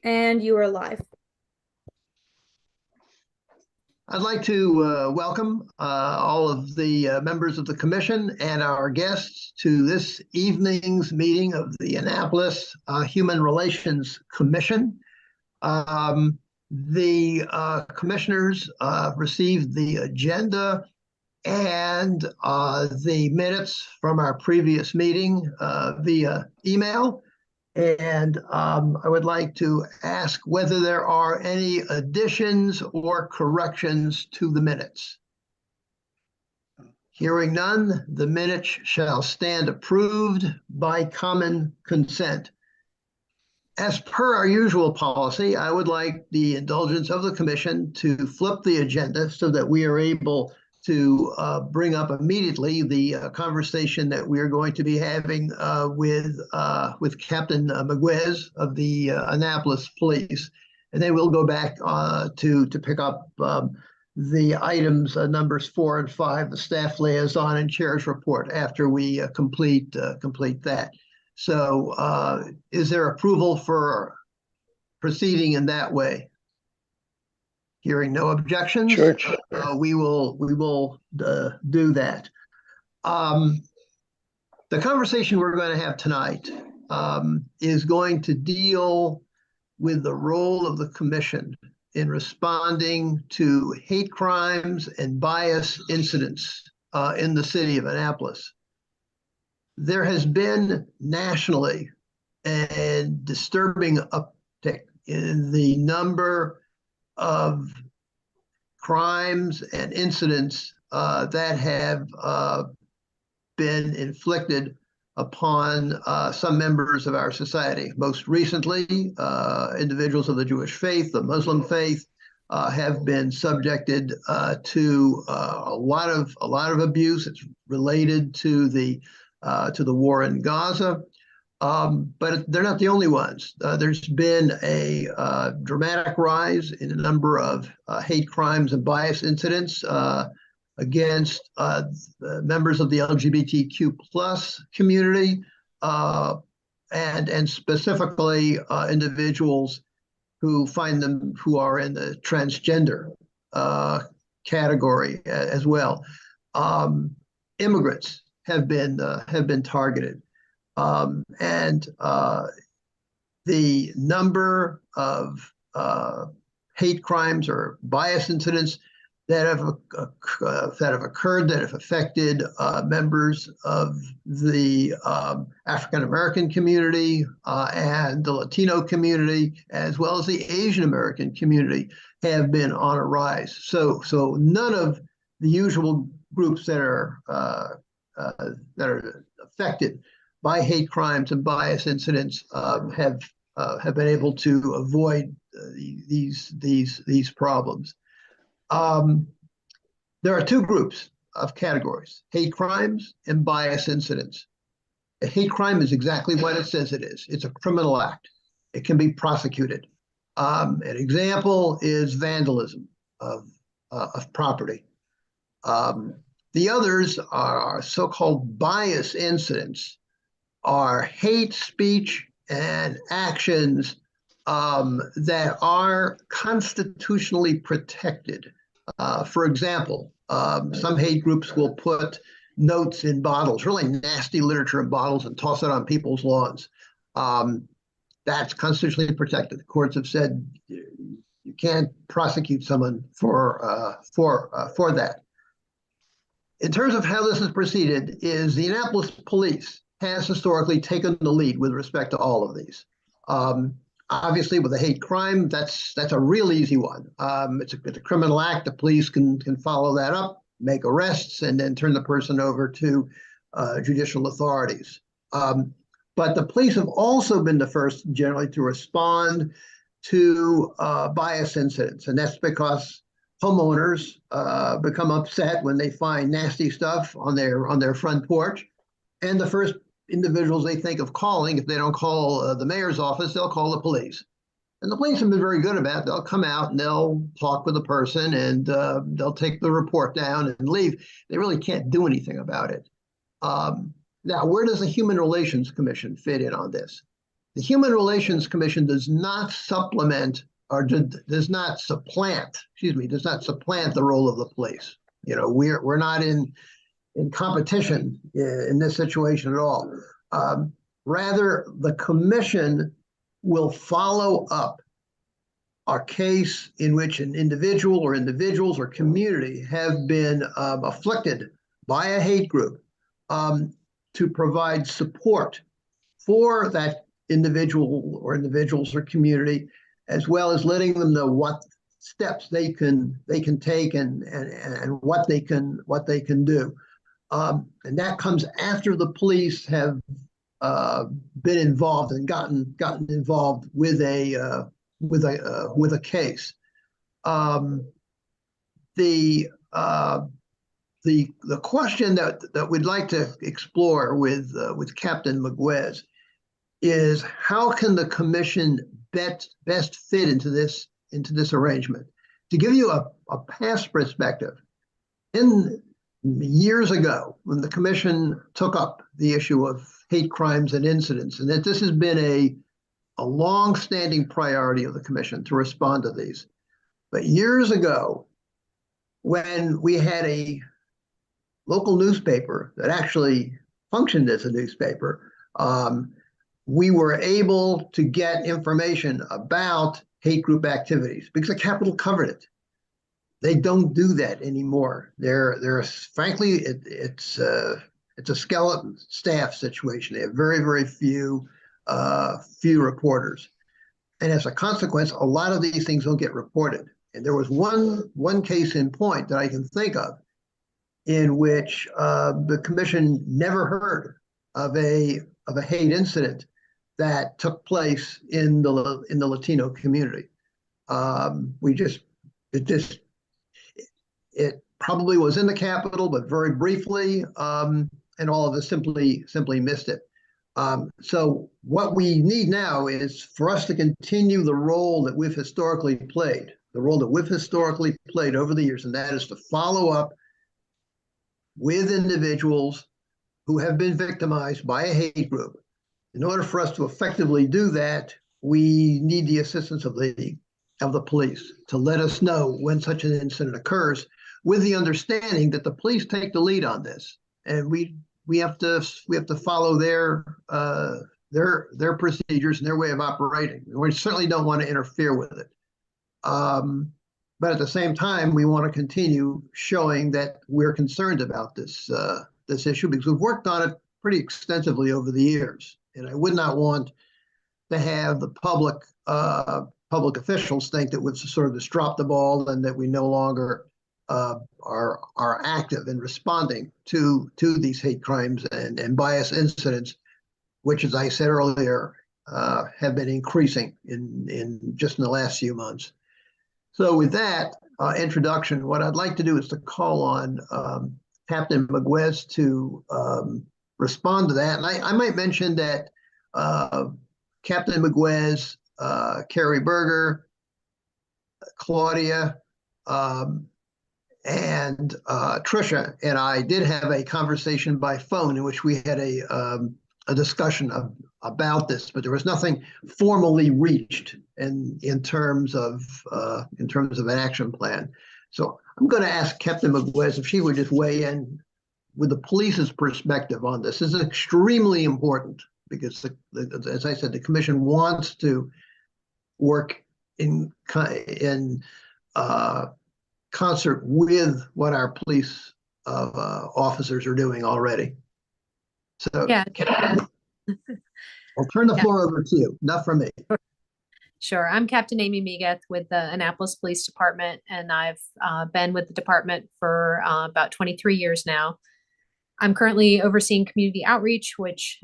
And you are live. I'd like to welcome all of the members of the commission and our guests to this evening's meeting of the Annapolis Human Relations Commission. The commissioners received the agenda and the minutes from our previous meeting via email. And I would like to ask whether there are any additions or corrections to the minutes. Hearing none, the minutes shall stand approved by common consent. As per our usual policy, I would like the indulgence of the commission to flip the agenda so that we are able to bring up immediately the conversation that we are going to be having with Captain Maguez of the Annapolis Police. And then we'll go back to pick up the items numbers 4 and 5, the staff liaison and chair's report, after we complete that. So is there approval for proceeding in that way? Hearing no objections, Sure. we will do that. The conversation we're going to have tonight is going to deal with the role of the commission in responding to hate crimes and bias incidents in the city of Annapolis. There has been nationally a disturbing uptick in the number of crimes and incidents that have been inflicted upon some members of our society. Most recently, individuals of the Jewish faith, the Muslim faith, have been subjected to a lot of abuse. It's related to the war in Gaza. But they're not the only ones. There's been a dramatic rise in the number of hate crimes and bias incidents against members of the LGBTQ plus community, and specifically individuals who are in the transgender category as well. Immigrants have been targeted. And the number of hate crimes or bias incidents that have occurred, that have affected members of the African American community and the Latino community, as well as the Asian American community, have been on a rise. So none of the usual groups that are affected by hate crimes and bias incidents have been able to avoid these problems. There are two groups of categories: hate crimes and bias incidents. A hate crime is exactly what it says it is. It's a criminal act. It can be prosecuted. An example is vandalism of property. The others are so-called bias incidents, are hate speech and actions that are constitutionally protected. For example, some hate groups will put notes in bottles, really nasty literature in bottles, and toss it on people's lawns. That's constitutionally protected. The courts have said you can't prosecute someone for that. In terms of how this has proceeded, is the Annapolis Police has historically taken the lead with respect to all of these. Obviously, with a hate crime, that's a real easy one. It's a criminal act. The police can follow that up, make arrests, and then turn the person over to judicial authorities. But the police have also been the first generally to respond to bias incidents, and that's because homeowners become upset when they find nasty stuff on their front porch, and the first individuals they think of calling, if they don't call the mayor's office, they'll call the police. And the police have been very good about it. They'll come out and they'll talk with the person, and they'll take the report down and leave. They really can't do anything about it. Now, where does the Human Relations Commission fit in on this? The Human Relations Commission does not supplement or does not supplant, does not supplant the role of the police. You know, we're not in competition in this situation at all. Rather, the commission will follow up a case in which an individual or individuals or community have been afflicted by a hate group, to provide support for that individual or individuals or community, as well as letting them know what steps they can take and what they can do. And that comes after the police have been involved and gotten involved with a case. The question that we'd like to explore with Captain Maguez is, how can the commission best fit into this arrangement? To give you a past perspective, in years ago, when the commission took up the issue of hate crimes and incidents, and that this has been a long-standing priority of the commission to respond to these. But years ago, when we had a local newspaper that actually functioned as a newspaper, we were able to get information about hate group activities because the Capitol covered it. They don't do that anymore. Frankly, it's a skeleton staff situation. They have very, very few reporters, and as a consequence, a lot of these things don't get reported. And there was one case in point that I can think of in which the commission never heard of a hate incident that took place in the Latino community. It probably was in the Capitol, but very briefly, and all of us simply missed it. So what we need now is for us to continue the role that we've historically played, over the years, and that is to follow up with individuals who have been victimized by a hate group. In order for us to effectively do that, we need the assistance of the police to let us know when such an incident occurs, with the understanding that the police take the lead on this, and we have to follow their procedures and their way of operating. We certainly don't want to interfere with it. But at the same time, we want to continue showing that we're concerned about this issue, because we've worked on it pretty extensively over the years. And I would not want to have the public officials think that we've sort of just dropped the ball and that we no longer are active in responding to these hate crimes and bias incidents, which, as I said earlier, have been increasing in the last few months. So with that introduction, what I'd like to do is to call on Captain Maguez to respond to that. And I might mention that Captain Maguez, Carrie Berger, Claudia, and Tricia and I did have a conversation by phone in which we had a discussion about this, but there was nothing formally reached in terms of an action plan. So I'm going to ask Captain Maguez if she would just weigh in with the police's perspective on this. This is extremely important because, as I said, the commission wants to work in concert with what our police officers are doing already. So yeah. I'll turn the floor over to you. Not from me. Sure. I'm Captain Amy Migueth with the Annapolis Police Department, and I've been with the department for about 23 years now. I'm currently overseeing community outreach, which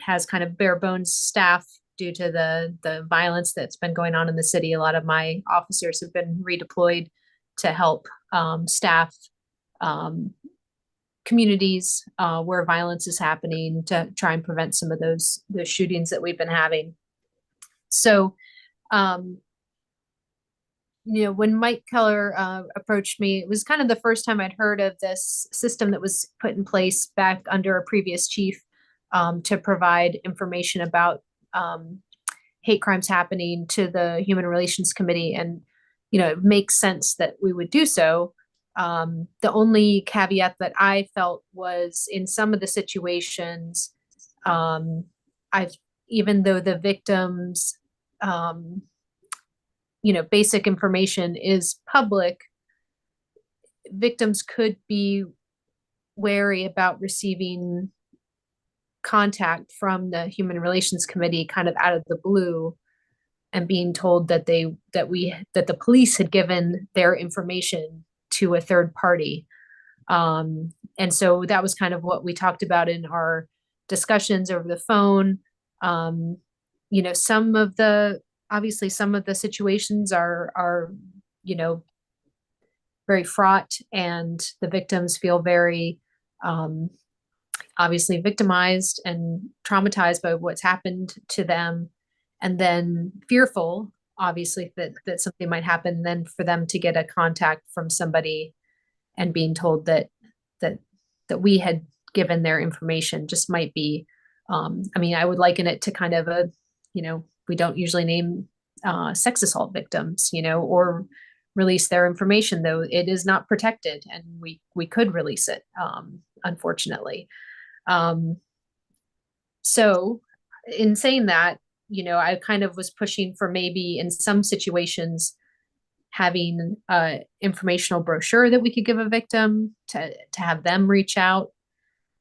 has kind of bare bones staff due to the violence that's been going on in the city. A lot of my officers have been redeployed to help staff communities where violence is happening, to try and prevent some of those shootings that we've been having. So, when Mike Keller approached me, it was kind of the first time I'd heard of this system that was put in place back under a previous chief to provide information about hate crimes happening to the Human Relations Committee, and it makes sense that we would do so. The only caveat that I felt was in some of the situations, I've even though the victims, basic information is public, victims could be wary about receiving contact from the Human Relations Committee kind of out of the blue and being told that the police had given their information to a third party. And so that was kind of what we talked about in our discussions over the phone. Obviously some of the situations are very fraught, and the victims feel very obviously victimized and traumatized by what's happened to them, and then fearful, obviously, that something might happen, then for them to get a contact from somebody and being told that we had given their information just might be, I would liken it to kind of we don't usually name sex assault victims, or release their information, though it is not protected, and we could release it, unfortunately. So in saying that, I kind of was pushing for maybe in some situations having a informational brochure that we could give a victim to have them reach out.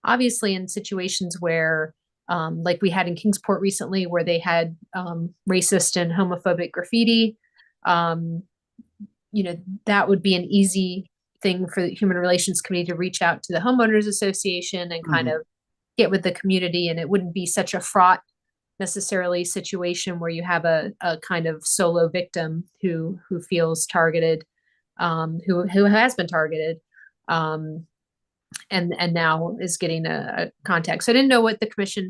Obviously, in situations where, like we had in Kingsport recently, where they had racist and homophobic graffiti, that would be an easy thing for the Human Relations Committee to reach out to the homeowners association and kind of get with the community, and it wouldn't be such a fraught necessarily situation where you have a kind of solo victim who feels targeted, who has been targeted, and now is getting a contact. So I didn't know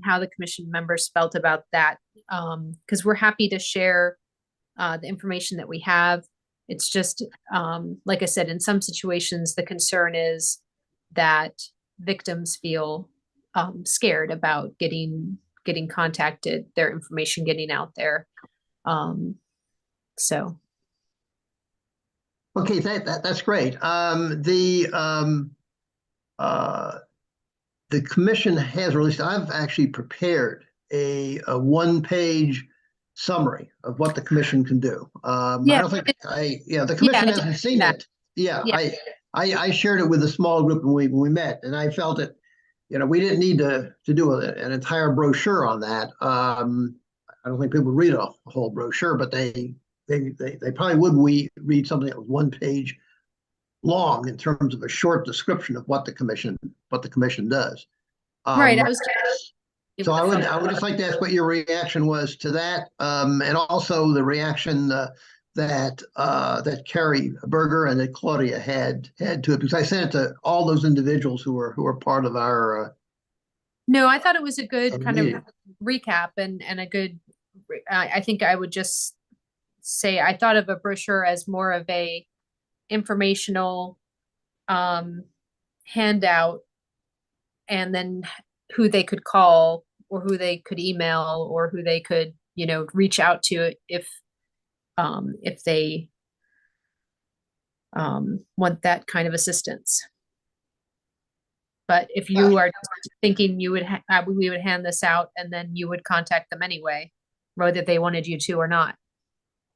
how the commission members felt about that, because we're happy to share the information that we have. It's just, like I said, in some situations, the concern is that victims feel scared about getting contacted, their information getting out there. So. Okay, that's great. The commission has released, I've actually prepared a 1-page summary of what the commission can do. I don't think the commission hasn't seen it. I shared it with a small group when we met, and I felt it, we didn't need to do an entire brochure on that. I don't think people read a whole brochure, but they probably would read something that was 1 page long in terms of a short description of what the commission does. Right. So I would just like to ask what your reaction was to that, and also the reaction that Carrie Berger and that Claudia had to it, because I sent it to all those individuals who were part of our. No, I thought it was a good kind of recap and a good. I think I would just say I thought of a brochure as more of a informational handout, and then who they could call or who they could email or who they could reach out to if they want that kind of assistance. But if you are thinking we would hand this out and then you would contact them anyway, whether they wanted you to or not.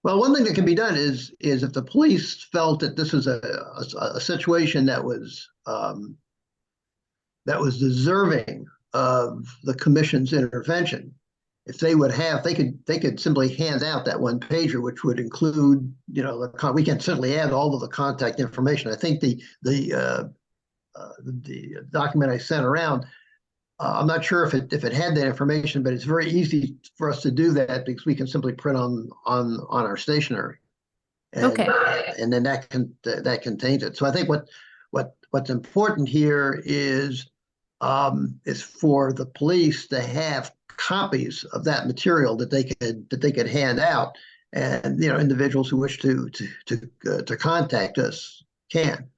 Well, one thing that can be done is if the police felt that this was a situation that was deserving of the commission's intervention, if they would they could simply hand out that 1 pager, which would include, we can certainly add all of the contact information. I think the document I sent around, I'm not sure if it had that information, but it's very easy for us to do that because we can simply print on our stationery. And, okay. And then that contains it. So I think what's important here is for the police to have copies of that material that they could hand out, and individuals who wish to contact us can.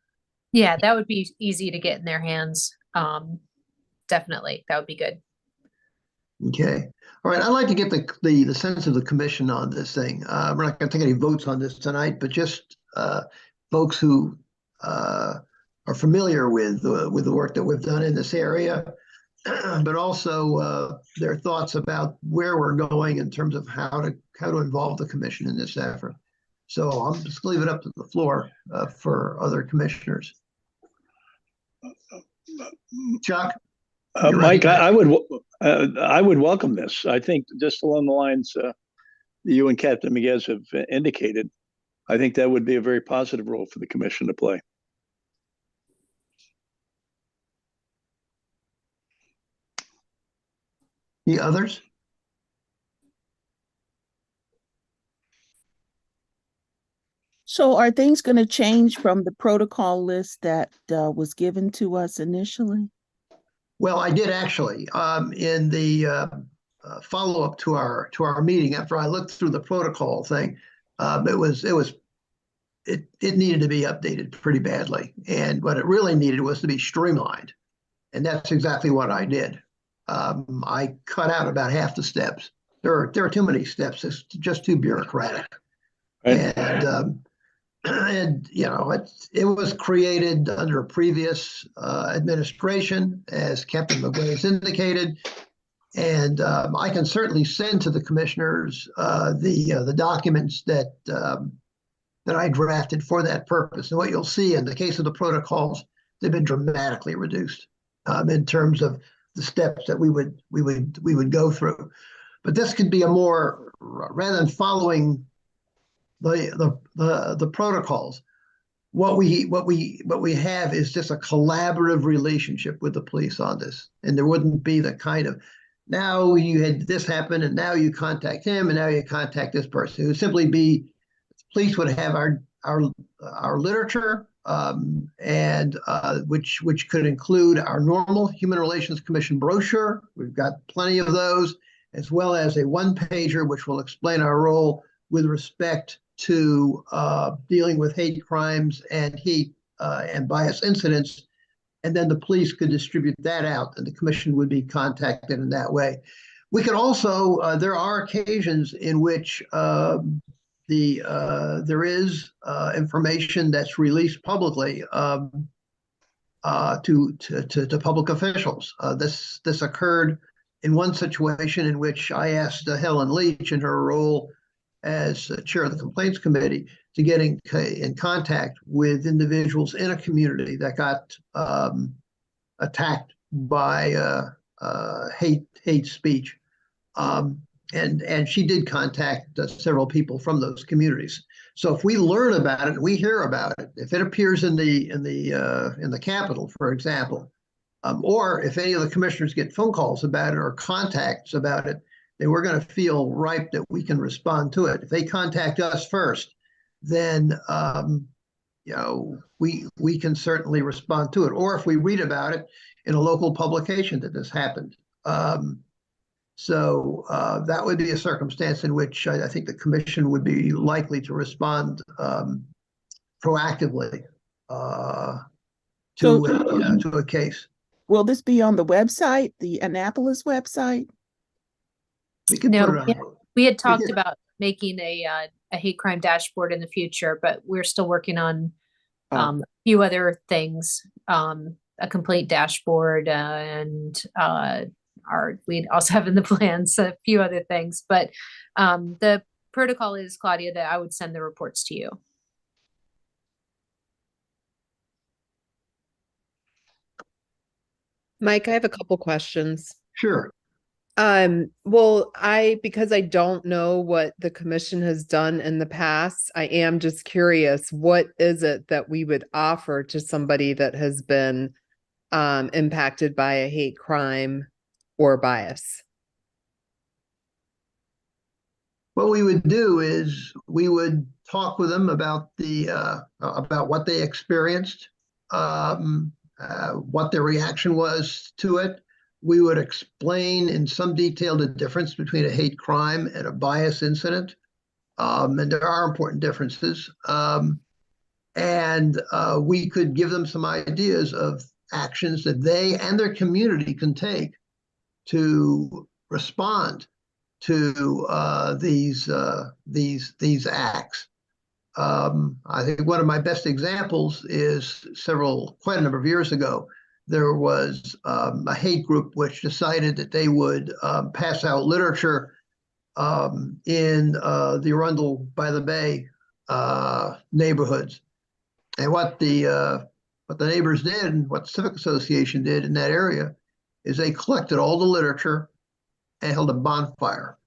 Yeah, that would be easy to get in their hands. Definitely, that would be good. Okay. All right. I'd like to get the sense of the commission on this thing. We're not going to take any votes on this tonight, but just folks who are familiar with the work that we've done in this area, but also their thoughts about where we're going in terms of how to involve the commission in this effort. So I'll just leave it up to the floor for other commissioners. Chuck? Mike, I would welcome this. I think just along the lines you and Captain Miguez have indicated, I think that would be a very positive role for the commission to play. The others? So are things going to change from the protocol list that was given to us initially? Well, I did actually. In the follow-up to our meeting, after I looked through the protocol thing, it needed to be updated pretty badly, and what it really needed was to be streamlined, and that's exactly what I did. I cut out about half the steps. There are too many steps. It's just too bureaucratic, Right. And you know, it was created under a previous administration, as Captain McGuinness indicated, and I can certainly send to the commissioners the documents that I drafted for that purpose. And what you'll see in the case of the protocols, they've been dramatically reduced in terms of the steps that we would go through. But this could be a more, rather than following the protocols, what we have is just a collaborative relationship with the police on this, and there wouldn't be the kind of, now you had this happen and now you contact him and now you contact this person. It would simply be, police would have our literature, and which could include our normal Human Relations Commission brochure. We've got plenty of those, as well as a one-pager which will explain our role with respect to dealing with hate crimes and hate and bias incidents. And then the police could distribute that out, and the commission would be contacted in that way. We could also, there are occasions in which there is information that's released publicly to public officials. This occurred in one situation in which I asked Helen Leach, in her role as chair of the complaints committee, to get in contact with individuals in a community that got attacked by hate speech. And she did contact several people from those communities. So if we learn about it, we hear about it. If it appears in the Capitol, for example, or if any of the commissioners get phone calls about it or contacts about it, then we're going to feel ripe that we can respond to it. If they contact us first, then you know, we can certainly respond to it. Or if we read about it in a local publication that this happened. So that would be a circumstance in which I think the commission would be likely to respond proactively to a case. Will this be on the website, the Annapolis website? We can No, put it on. we had talked about making a hate crime dashboard in the future, but we're still working on a few other things, a complaint dashboard, and we'd also have in the plans a few other things. But the protocol is, Claudia, that I would send the reports to you. Mike, I have a couple questions. Sure. Well, because I don't know what the commission has done in the past, I am just curious, what is it that we would offer to somebody that has been impacted by a hate crime or bias? What we would do is we would talk with them about about what they experienced, what their reaction was to it. We would explain in some detail the difference between a hate crime and a bias incident. And there are important differences. And we could give them some ideas of actions that they and their community can take to respond to these acts. I think one of my best examples is quite a number of years ago, there was a hate group which decided that they would pass out literature in the Arundel by the Bay neighborhoods. And what the neighbors did, and what the Civic Association did in that area, is they collected all the literature and held a bonfire.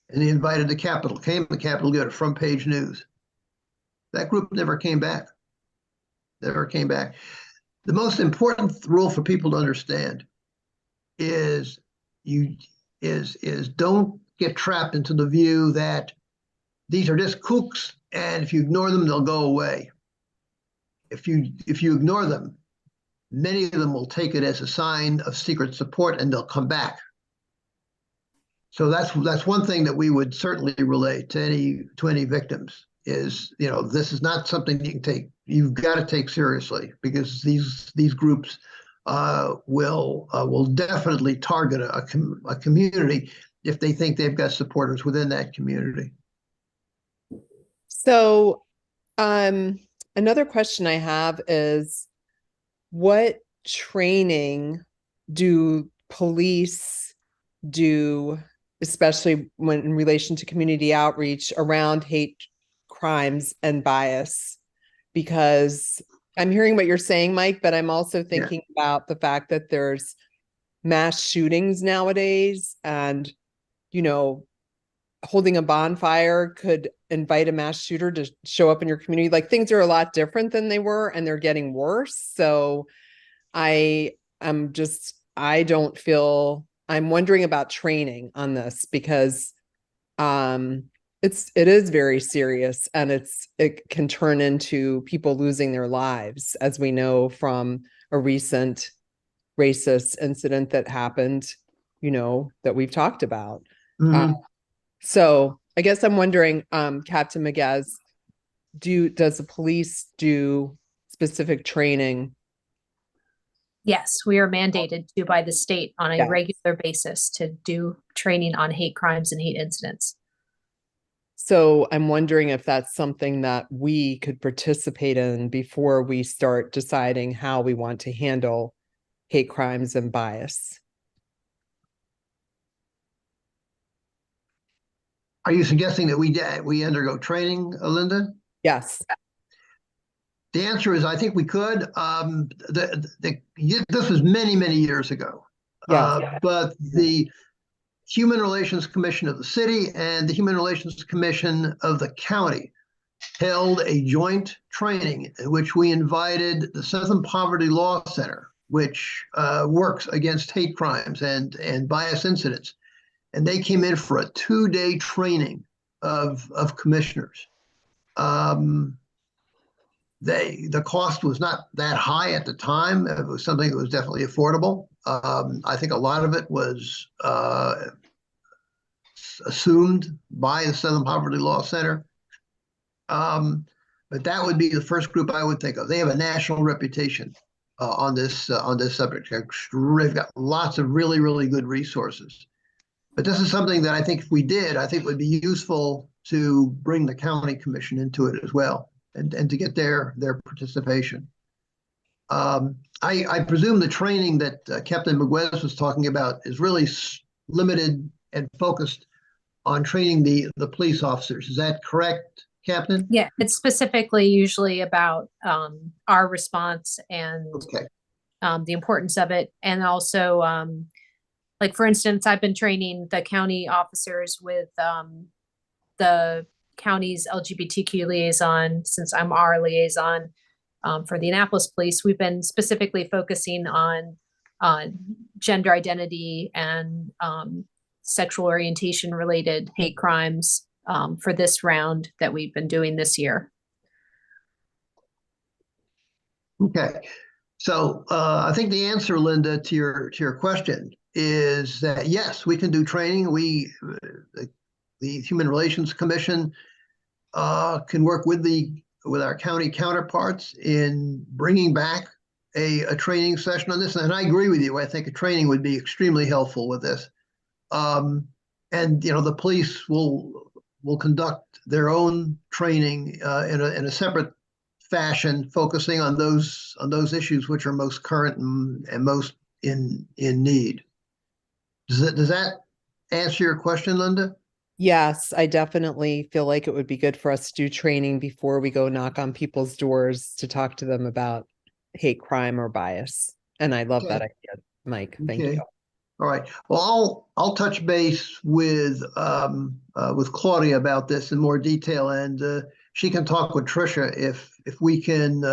And they invited the Capitol, came to the Capitol, got a front page news. That group never came back. Never came back. The most important rule for people to understand is don't get trapped into the view that these are just kooks, and if you ignore them, they'll go away. If you ignore them, many of them will take it as a sign of secret support, and they'll come back. So that's one thing that we would certainly relate to any victims is, this is not something you can take. You've got to take seriously, because these groups will definitely target a community if they think they've got supporters within that community. So, another question I have is, what training do police do, especially when in relation to community outreach, around hate crimes and bias? Because I'm hearing what you're saying, Mike, but I'm also thinking about the fact that there's mass shootings nowadays, and, holding a bonfire could invite a mass shooter to show up in your community. Like, things are a lot different than they were, and they're getting worse. So I'm wondering about training on this, because it is very serious, and it can turn into people losing their lives, as we know from a recent racist incident that happened, that we've talked about. Mm-hmm. So I guess I'm wondering, Captain Miguez, does the police do specific training? Yes, we are mandated to by the state on a Yeah. regular basis to do training on hate crimes and hate incidents. So I'm wondering if that's something that we could participate in before we start deciding how we want to handle hate crimes and bias. Are you suggesting that we undergo training, Linda? Yes. The answer is, I think we could. This was many, many years ago. Yeah. But the Human Relations Commission of the city and the Human Relations Commission of the county held a joint training in which we invited the Southern Poverty Law Center, which works against hate crimes and bias incidents. And they came in for a 2-day training of commissioners. The cost was not that high at the time. It was something that was definitely affordable. I think a lot of it was assumed by the Southern Poverty Law Center. But that would be the first group I would think of. They have a national reputation on this subject. They've got lots of really, really good resources. But this is something that I think if we did, I think would be useful to bring the county commission into it as well, and to get their participation. I presume the training that Captain Miguez was talking about is really limited and focused on training the police officers. Is that correct, Captain? Yeah, it's specifically usually about our response and Okay. the importance of it. And also, like, for instance, I've been training the county officers with the county's LGBTQ liaison, since I'm our liaison for the Annapolis Police. We've been specifically focusing on gender identity and sexual orientation related hate crimes for this round that we've been doing this year. Okay. So I think the answer, Linda, to your question is that yes, we can do training. The Human Relations Commission can work with our county counterparts in bringing back a training session on this. And I agree with you. I think a training would be extremely helpful with this. And, you know, the police will conduct their own training in a separate fashion, focusing on those issues which are most current and most in need. Does that answer your question, Linda? Yes, I definitely feel like it would be good for us to do training before we go knock on people's doors to talk to them about hate crime or bias. And I love that Okay. idea, Mike. Thank Okay. you. All right. Well, I'll touch base with Claudia about this in more detail, and she can talk with Tricia if we can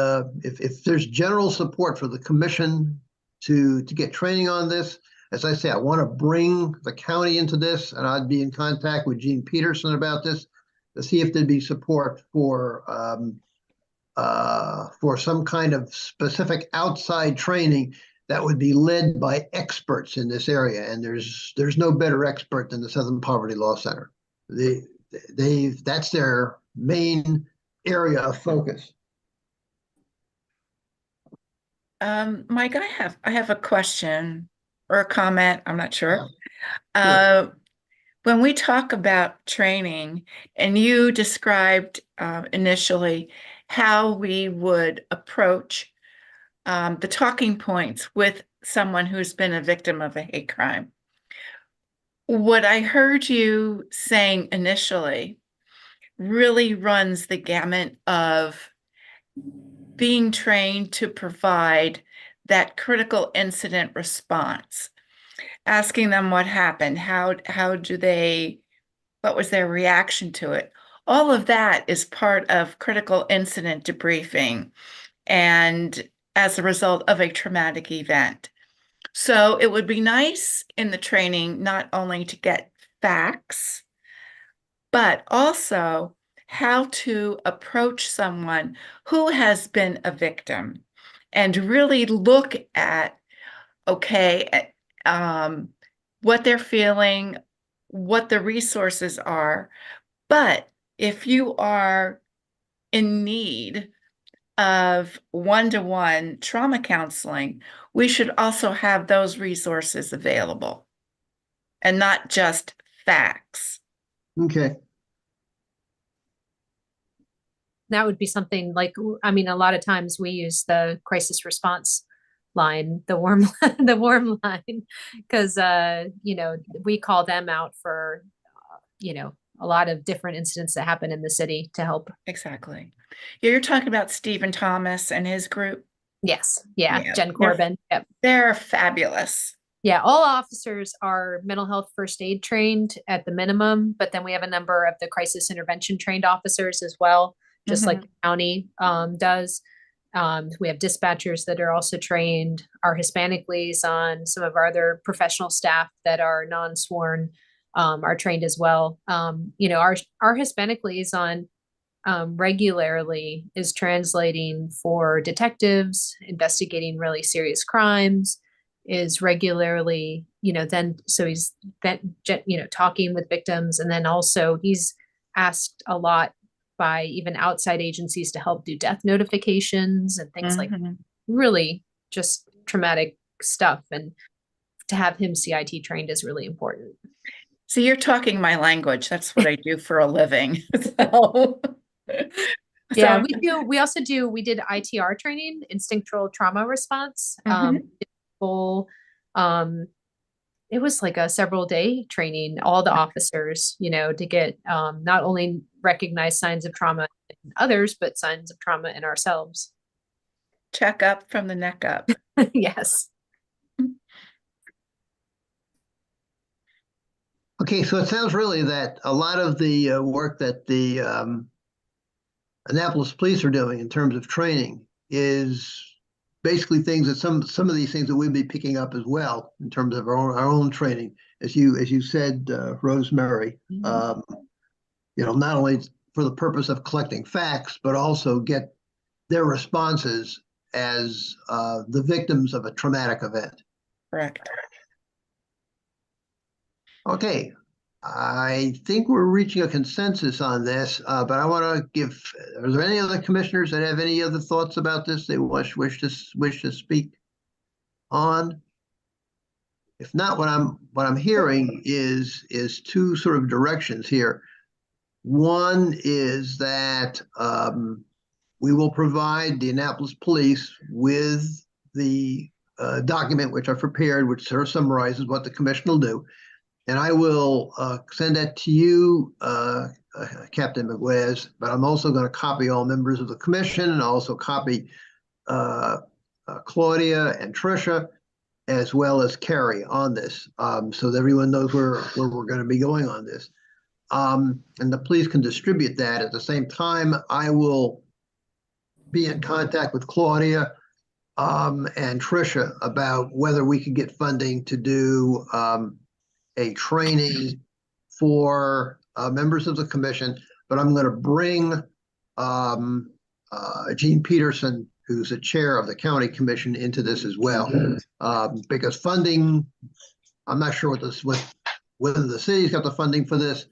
if there's general support for the commission to get training on this. As I say, I want to bring the county into this, and I'd be in contact with Gene Peterson about this to see if there'd be support for some kind of specific outside training that would be led by experts in this area. And there's no better expert than the Southern Poverty Law Center. That's their main area of focus. Mike, I have a question or a comment, I'm not sure. Sure. When we talk about training, and you described initially how we would approach the talking points with someone who's been a victim of a hate crime. What I heard you saying initially really runs the gamut of being trained to provide that critical incident response, asking them what happened, what was their reaction to it. All of that is part of critical incident debriefing and as a result of a traumatic event. So it would be nice in the training not only to get facts, but also how to approach someone who has been a victim and really look at, okay, what they're feeling, what the resources are. But if you are in need of one-to-one trauma counseling, we should also have those resources available and not just facts. Okay. That would be something like, I mean, a lot of times we use the crisis response line, the warm, the warm line, because, you know, we call them out for, you know, a lot of different incidents that happen in the city to help. Exactly. You're talking about Stephen Thomas and his group. Yes. Yeah. Yeah, Jen Corbin. Yep. They're fabulous. Yeah. All officers are mental health first aid trained at the minimum, but then we have a number of the crisis intervention trained officers as well, just like the county does. We have dispatchers that are also trained, our Hispanic liaison, some of our other professional staff that are non-sworn are trained as well. You know, our Hispanic liaison regularly is translating for detectives, investigating really serious crimes, is regularly, you know, then, so he's, you know, talking with victims. And then also he's asked a lot by even outside agencies to help do death notifications and things like really just traumatic stuff. And to have him CIT trained is really important. So you're talking my language. That's what I do for a living. So, yeah, we also did ITR training, instinctual trauma response. Full, it was like a several day training, all the officers, you know, to get not only recognize signs of trauma in others, but signs of trauma in ourselves. Check up from the neck up. Yes. Okay, so it sounds really that a lot of the work that the Annapolis police are doing in terms of training is basically things that some of these things that we'd be picking up as well in terms of our own training, as you said, Rosemary. You know, not only for the purpose of collecting facts, but also get their responses as the victims of a traumatic event. Correct. Okay, I think we're reaching a consensus on this, but I want to give, are there any other commissioners that have any other thoughts about this they wish to speak on? If not, what I'm hearing is two sort of directions here. One is that we will provide the Annapolis Police with the document which I've prepared, which sort of summarizes what the commission will do. And I will send that to you, Captain McGuez, but I'm also going to copy all members of the commission and also copy Claudia and Tricia, as well as Carrie on this, so that everyone knows where we're going to be going on this. And the police can distribute that. At the same time, I will be in contact with Claudia and Tricia about whether we could get funding to do a training for members of the commission. But I'm going to bring Gene Peterson, who's the chair of the county commission, into this as well, because funding, I'm not sure whether the city's got the funding for this.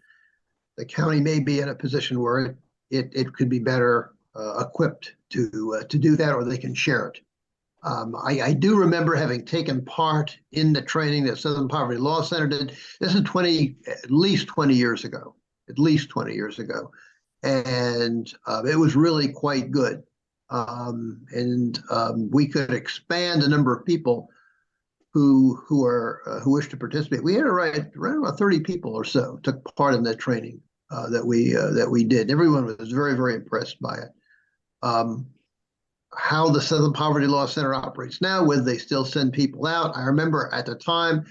The county may be in a position where it could be better equipped to do that, or they can share it. I do remember having taken part in the training that Southern Poverty Law Center did. This is at least 20 years ago, and it was really quite good. We could expand the number of people who wish to participate. We had around about 30 people or so took part in that training that we did. Everyone was very, very impressed by it. How the Southern Poverty Law Center operates now, whether they still send people out. I remember at the time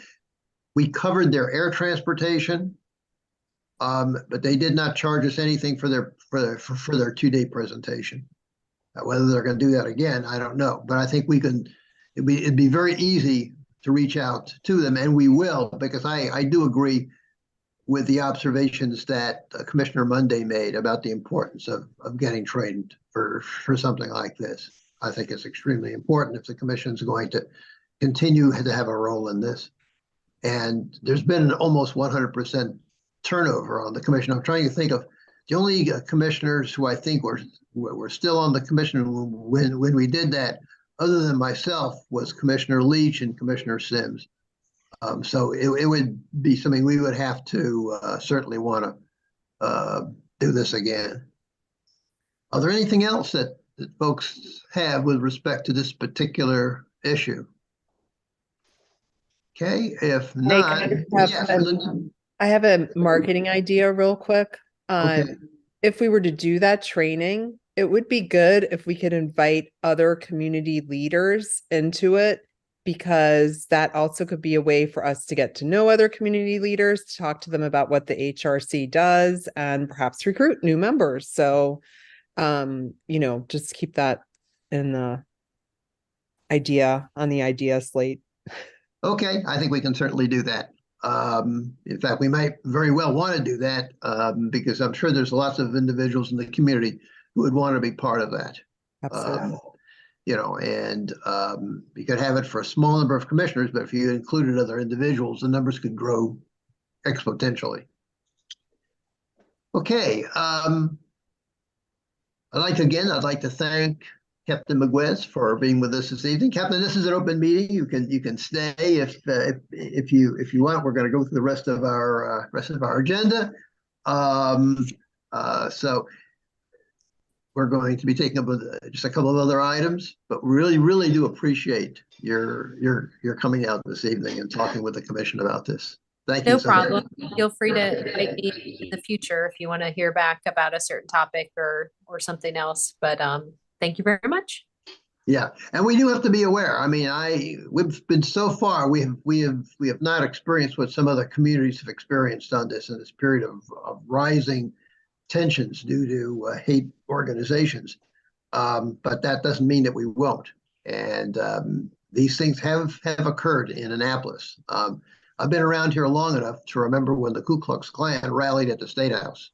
we covered their air transportation, but they did not charge us anything for their 2-day presentation. Whether they're going to do that again, I don't know. But I think it'd be very easy to reach out to them, and we will, because I do agree with the observations that Commissioner Monday made about the importance of getting trained for something like this. I think it's extremely important if the commission is going to continue to have a role in this. And there's been an almost 100% turnover on the commission. I'm trying to think of the only commissioners who I think were still on the commission when we did that, other than myself, was Commissioner Leach and Commissioner Sims. So it would be something we would have to certainly want to do this again. Are there anything else that folks have with respect to this particular issue? Okay, if not, yes, Linda? I have a marketing idea real quick. Okay. If we were to do that training, it would be good if we could invite other community leaders into it, because that also could be a way for us to get to know other community leaders, to talk to them about what the HRC does, and perhaps recruit new members. So, just keep that in the idea slate. Okay, I think we can certainly do that. In fact, we might very well want to do that because I'm sure there's lots of individuals in the community who would want to be part of that. Absolutely. You could have it for a small number of commissioners, but if you included other individuals, the numbers could grow exponentially. Okay. I'd like to thank Captain McGuez for being with us this evening. Captain, this is an open meeting. You can stay if you want. We're going to go through the rest of our agenda. So we're going to be taking up just a couple of other items, but really, really do appreciate your coming out this evening and talking with the commission about this. Thank you. No problem. Feel free to invite me in the future if you want to hear back about a certain topic or something else. But thank you very much. Yeah, and we do have to be aware. I mean, we've been so far, we have not experienced what some other communities have experienced on this in this period of rising tensions due to hate organizations. But that doesn't mean that we won't. And these things have occurred in Annapolis. I've been around here long enough to remember when the Ku Klux Klan rallied at the State House.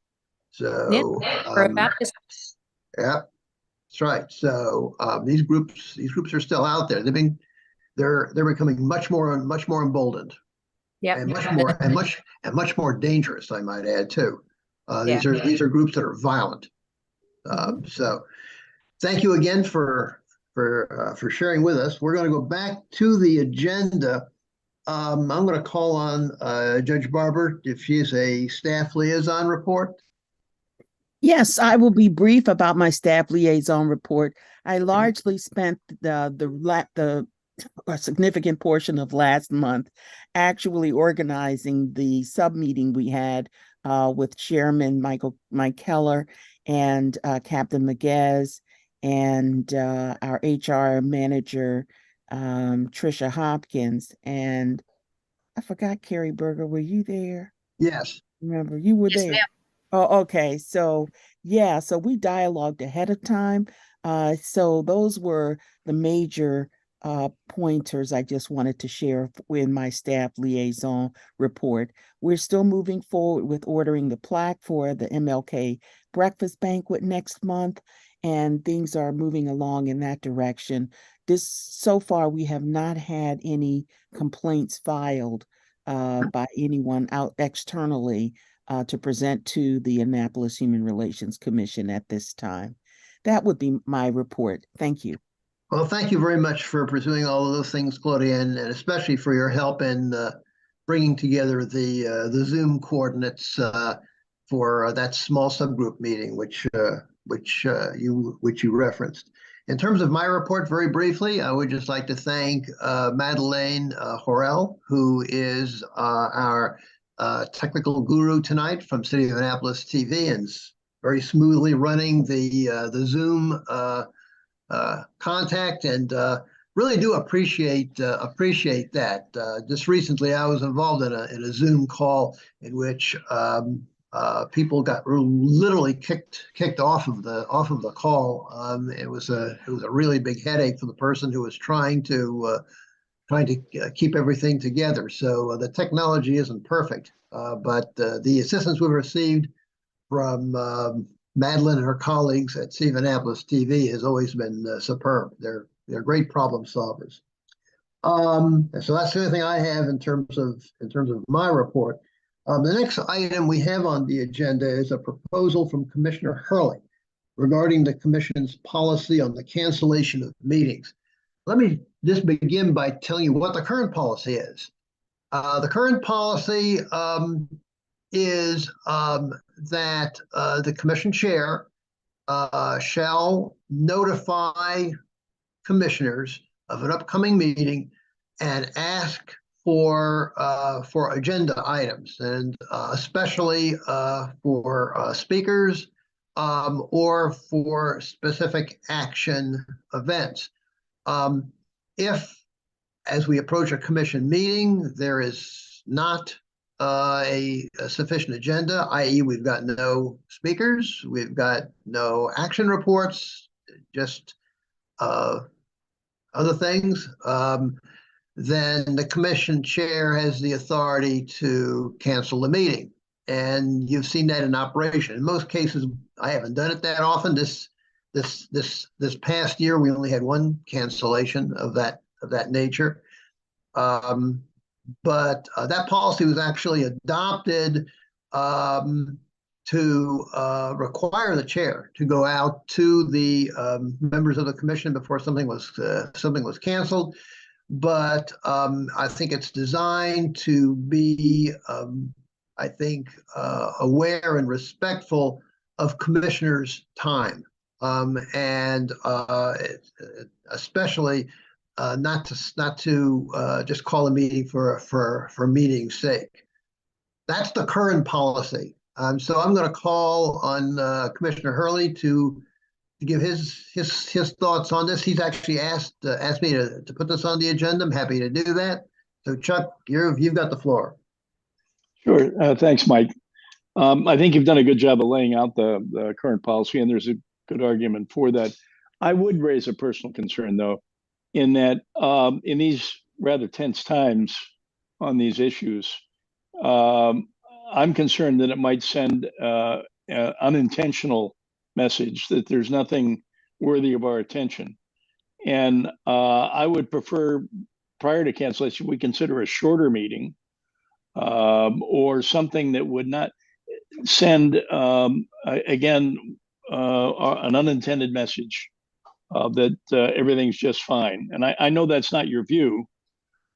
So for a Baptist. Yeah, that's right. So these groups are still out there. They're becoming much more emboldened. Yeah, and much more dangerous, I might add too. These are groups that are violent. So thank you again for sharing with us. We're going to go back to the agenda. I'm going to call on Judge Barber if she is a staff liaison report. Yes, I will be brief about my staff liaison report. I largely spent a significant portion of last month actually organizing the sub meeting we had with Chairman Mike Keller and Captain Miguez and our HR manager Trisha Hopkins, and I forgot Carrie Berger. Were you there? Yes. Remember, you were Yes, there. ma'am. Oh, okay. So yeah, so we dialogued ahead of time. So those were the major pointers I just wanted to share in my staff liaison report. We're still moving forward with ordering the plaque for the MLK breakfast banquet next month, and things are moving along in that direction. So far, we have not had any complaints filed by anyone out externally to present to the Annapolis Human Relations Commission at this time. That would be my report. Thank you. Well, thank you very much for pursuing all of those things, Claudia, and especially for your help in bringing together the Zoom coordinates for that small subgroup meeting, which you referenced. In terms of my report, very briefly, I would just like to thank Madeleine Horel, who is our technical guru tonight from City of Annapolis TV, and very smoothly running the Zoom contact, and really do appreciate that. Just recently, I was involved in a Zoom call in which people got literally kicked off of the call. It was a really big headache for the person who was trying to keep everything together. So the technology isn't perfect, but the assistance we received from Madeline and her colleagues at Steve Annapolis TV has always been superb. They're great problem solvers. So that's the only thing I have in terms of my report. The next item we have on the agenda is a proposal from Commissioner Hurley regarding the Commission's policy on the cancellation of meetings. Let me just begin by telling you what the current policy is. The current policy is that the commission chair shall notify commissioners of an upcoming meeting and ask for agenda items, and especially for speakers or for specific action events. If, as we approach a commission meeting, there is not a sufficient agenda, i.e. we've got no speakers, we've got no action reports, just other things, then the commission chair has the authority to cancel the meeting. And you've seen that in operation. In most cases, I haven't done it that often. This past year, we only had one cancellation of that nature. But that policy was actually adopted to require the chair to go out to the members of the commission before something was canceled. But I think it's designed to be, aware and respectful of commissioners' time, and especially not to just call a meeting for meeting's sake. That's the current policy. So I'm going to call on Commissioner Hurley to give his thoughts on this. He's actually asked me to put this on the agenda. I'm happy to do that. So Chuck, you've got the floor. Sure. Thanks, Mike. I think you've done a good job of laying out the current policy, and there's a good argument for that. I would raise a personal concern, though, in that in these rather tense times on these issues, I'm concerned that it might send an unintentional message that there's nothing worthy of our attention. And I would prefer, prior to cancellation, we consider a shorter meeting or something that would not send, an unintended message that everything's just fine. And I know that's not your view,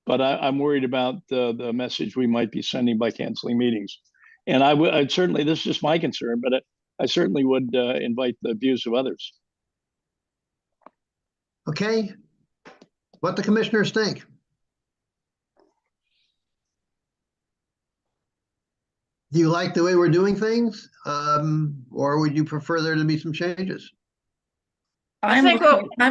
but I'm worried about the message we might be sending by canceling meetings. And I'd certainly, this is just my concern, but I certainly would invite the views of others. Okay, what the commissioners think. Do you like the way we're doing things? Or would you prefer there to be some changes? I'm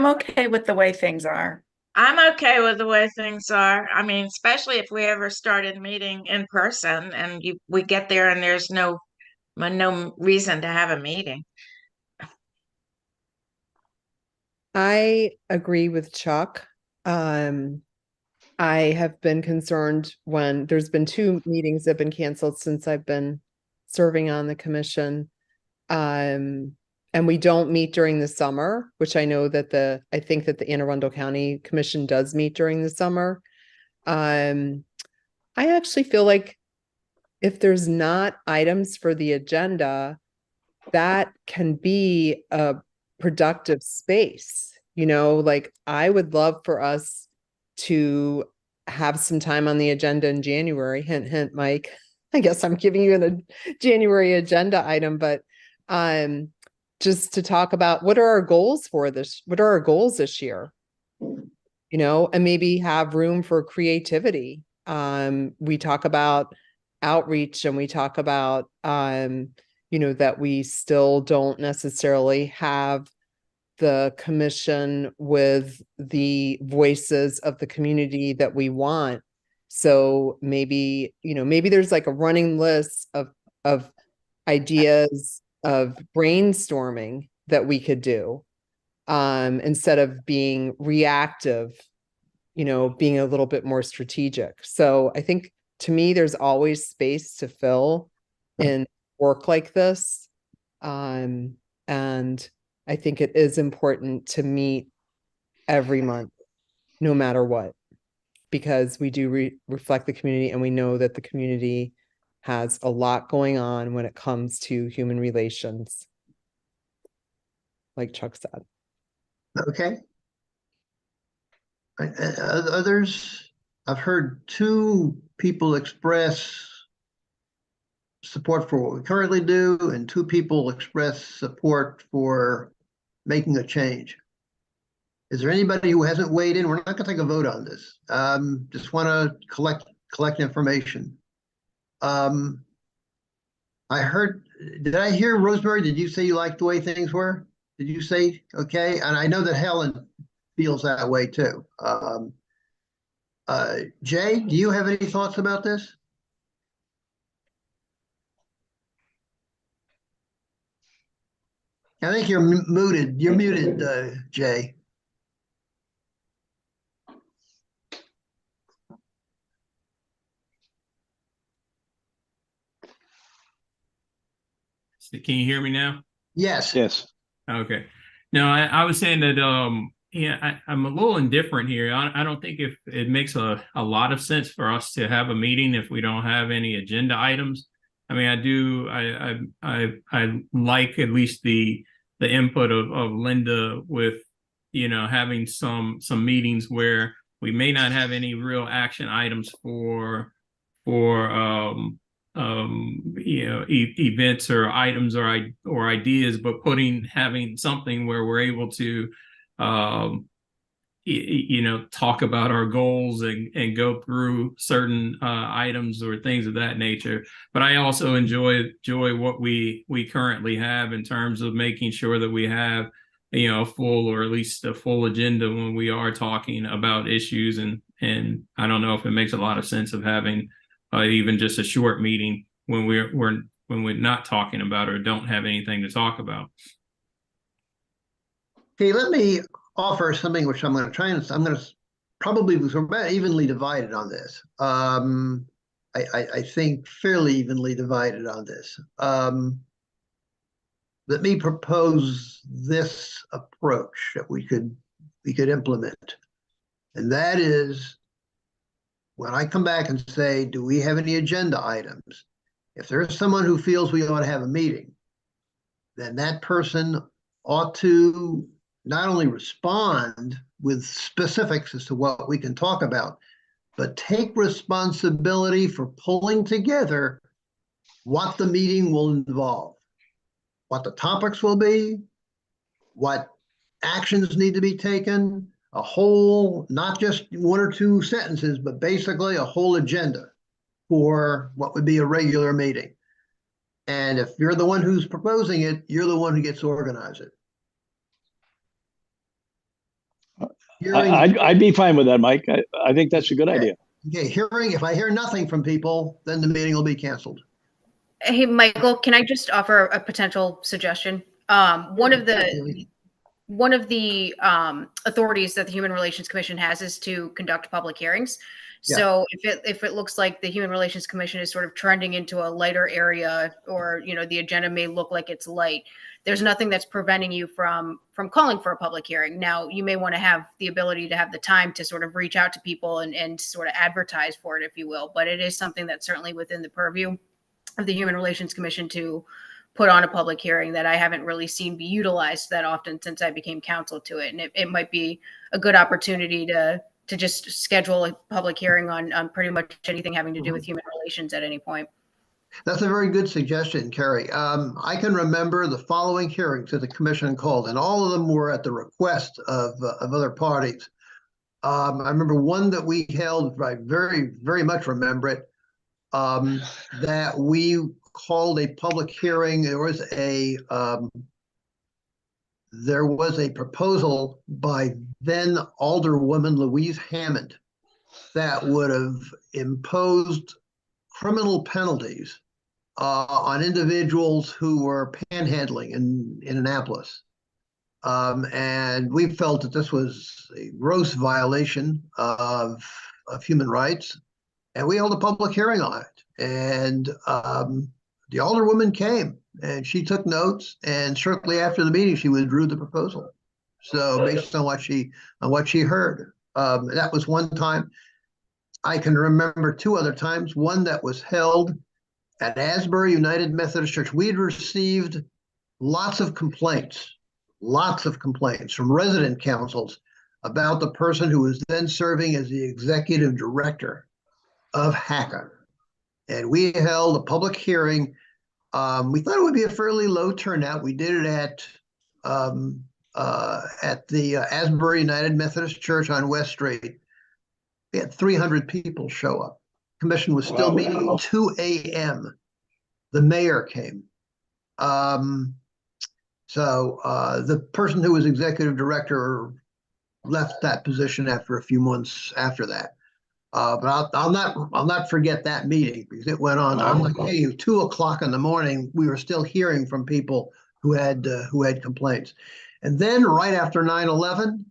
okay with the way things are. I'm okay with the way things are. I mean, especially if we ever started meeting in person and we get there and there's no reason to have a meeting. I agree with Chuck. I have been concerned when there's been 2 meetings that have been canceled since I've been serving on the commission. And we don't meet during the summer, which I know that I think that the Anne Arundel County Commission does meet during the summer. I actually feel like if there's not items for the agenda, that can be a productive space. You know, like I would love for us to have some time on the agenda in January. Hint, hint, Mike. I guess I'm giving you a January agenda item, but just to talk about what are our goals for this? What are our goals this year? You know, and maybe have room for creativity. We talk about outreach and we talk about, you know, that we still don't necessarily have the commission with the voices of the community that we want. So maybe, you know, maybe there's like a running list of ideas of brainstorming that we could do, instead of being reactive, you know, being a little bit more strategic. So I think to me, there's always space to fill in work like this. And I think it is important to meet every month, no matter what, because we do reflect the community, and we know that the community has a lot going on when it comes to human relations, like Chuck said. Okay. Others, I've heard 2 people express support for what we currently do, and 2 people express support for making a change. Is there anybody who hasn't weighed in? We're not gonna take a vote on this. Just wanna collect information. I heard, did I hear, Rosemary, did you say you liked the way things were? Did you say, okay? And I know that Helen feels that way too. Jay, do you have any thoughts about this? I think you're muted. You're muted, Jay. Can you hear me now? Yes. Yes. Okay. No, I was saying that yeah, I'm a little indifferent here. I don't think if it makes a lot of sense for us to have a meeting if we don't have any agenda items. I mean, I like at least the input of Linda with, you know, having some meetings where we may not have any real action items for you know, events or items or ideas, but having something where we're able to you know, talk about our goals and go through certain items or things of that nature. But I also enjoy what we currently have in terms of making sure that we have, you know, a full, or at least a full agenda when we are talking about issues. And I don't know if it makes a lot of sense of having even just a short meeting when we're not talking about or don't have anything to talk about. Okay, let me offer something which I'm going to probably, we're about evenly divided on this. I think fairly evenly divided on this. Let me propose this approach that we could implement. And that is, when I come back and say, do we have any agenda items? If there is someone who feels we ought to have a meeting, then that person ought to not only respond with specifics as to what we can talk about, but take responsibility for pulling together what the meeting will involve, what the topics will be, what actions need to be taken, a whole, not just one or two sentences, but basically a whole agenda for what would be a regular meeting. And if you're the one who's proposing it, you're the one who gets to organize it. I'd be fine with that, Mike. I think that's a good idea. Okay, if I hear nothing from people, then the meeting will be canceled. Hey, Michael, can I just offer a potential suggestion? One of the authorities that the Human Relations Commission has is to conduct public hearings. Yeah. So if it looks like the Human Relations Commission is sort of trending into a lighter area, or the agenda may look like it's light, there's nothing that's preventing you from calling for a public hearing. Now, you may want to have the ability to have the time to sort of reach out to people and sort of advertise for it, if you will. But it is something that's certainly within the purview of the Human Relations Commission to put on a public hearing that I haven't really seen be utilized that often since I became counsel to it. And it might be a good opportunity to just schedule a public hearing on pretty much anything having to do with human relations at any point. That's a very good suggestion, Carrie. I can remember the following hearings that the commission called, and all of them were at the request of other parties. I remember one that we held, I very, very much remember it, that we called a public hearing. There was a proposal by then Alderwoman Louise Hammond that would have imposed criminal penalties on individuals who were panhandling in Annapolis. And we felt that this was a gross violation of human rights. And we held a public hearing on it. And the Alderwoman came and she took notes, and shortly after the meeting, she withdrew the proposal. So based on what she heard, that was one time. I can remember two other times. One that was held at Asbury United Methodist Church. We'd received lots of complaints from resident councils about the person who was then serving as the executive director of HACA. And we held a public hearing. We thought it would be a fairly low turnout. We did it at the Asbury United Methodist Church on West Street. We had 300 people show up. Commission was still meeting at 2 a.m. The mayor came. So the person who was executive director left that position after a few months after that. But I'll not forget that meeting, because it went on. I'm like, hey, 2 o'clock in the morning, we were still hearing from people who had complaints. And then right after 9/11,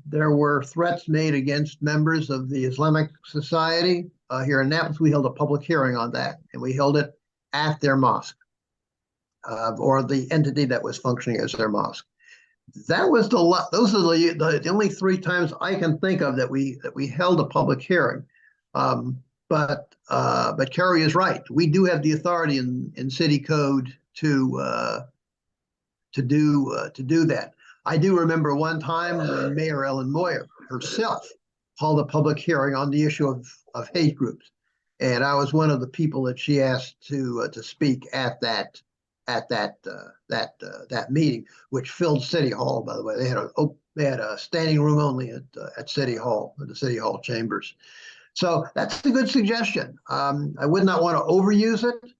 there were threats made against members of the Islamic Society here in Annapolis. We held a public hearing on that, and we held it at their mosque, or the entity that was functioning as their mosque. That was those are the only 3 times I can think of that we held a public hearing. But Carrie is right. We do have the authority in city code to do that. I do remember one time when Mayor Ellen Moyer herself called a public hearing on the issue of hate groups, and I was one of the people that she asked to speak at that meeting, which filled City Hall. By the way, they had a standing room only at City Hall, at the City Hall chambers. So that's a good suggestion. I would not want to overuse it,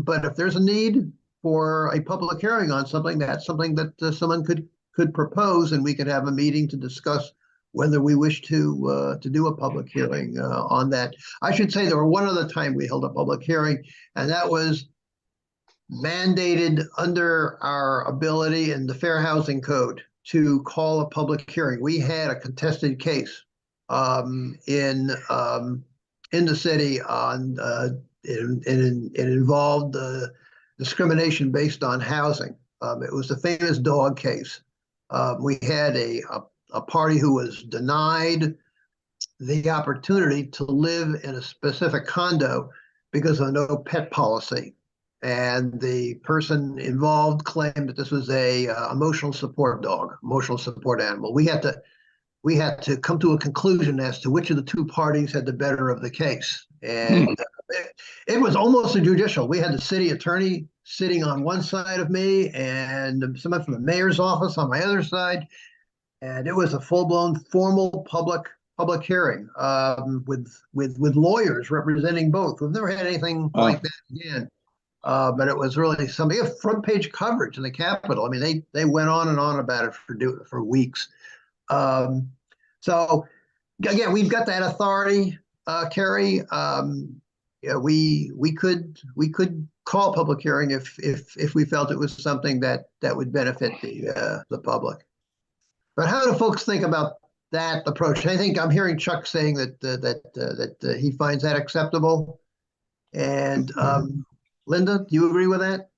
but if there's a need for a public hearing on something, that's something that someone could propose, and we could have a meeting to discuss whether we wish to do a public hearing on that. I should say there were one other time we held a public hearing, and that was mandated under our ability in the Fair Housing Code to call a public hearing. We had a contested case in the city on it involved discrimination based on housing. It was the famous dog case. We had a party who was denied the opportunity to live in a specific condo because of no pet policy. And the person involved claimed that this was a emotional support dog, emotional support animal. We had to we had to come to a conclusion as to which of the two parties had the better of the case. And it was almost a judicial. We had the city attorney sitting on one side of me and someone from the mayor's office on my other side. And it was a full-blown formal public hearing with lawyers representing both. We've never had anything like that again. But it was really something. Front page coverage in the Capitol. I mean, they went on and on about it for weeks. So again, we've got that authority, Carrie. Yeah, we could call a public hearing if we felt it was something that would benefit the public. But how do folks think about that approach? I think I'm hearing Chuck saying that he finds that acceptable. And Linda, do you agree with that?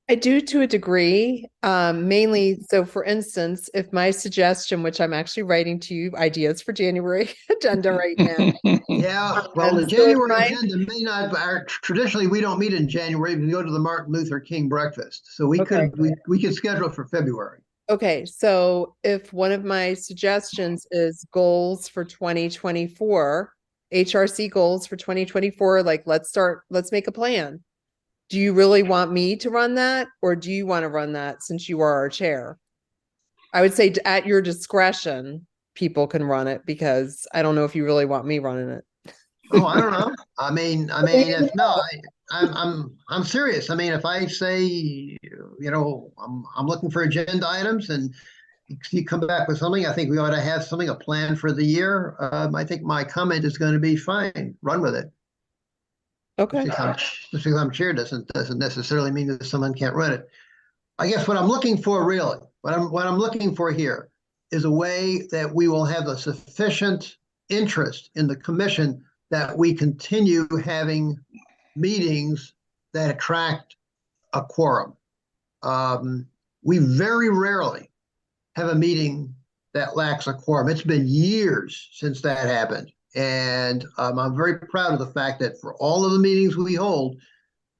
I do to a degree, mainly. So for instance, if my suggestion, which I'm actually writing to you, ideas for January agenda right now. Yeah, well, the January agenda may not, traditionally we don't meet in January. We go to the Martin Luther King breakfast. So we could schedule for February. Okay, so if one of my suggestions is goals for 2024, HRC goals for 2024, like let's make a plan. Do you really want me to run that, or do you want to run that since you are our chair? I would say at your discretion, people can run it, because I don't know if you really want me running it. Oh, I don't know. I mean, if no, I'm serious. I mean, if I say, you know, I'm looking for agenda items, and you come back with something, I think we ought to have something, a plan for the year. I think my comment is going to be fine. Run with it. Okay. Just because I'm chair doesn't necessarily mean that someone can't run it. I guess what I'm looking for really, what I'm looking for here is a way that we will have a sufficient interest in the commission that we continue having meetings that attract a quorum. We very rarely have a meeting that lacks a quorum. It's been years since that happened. And I'm very proud of the fact that for all of the meetings we hold,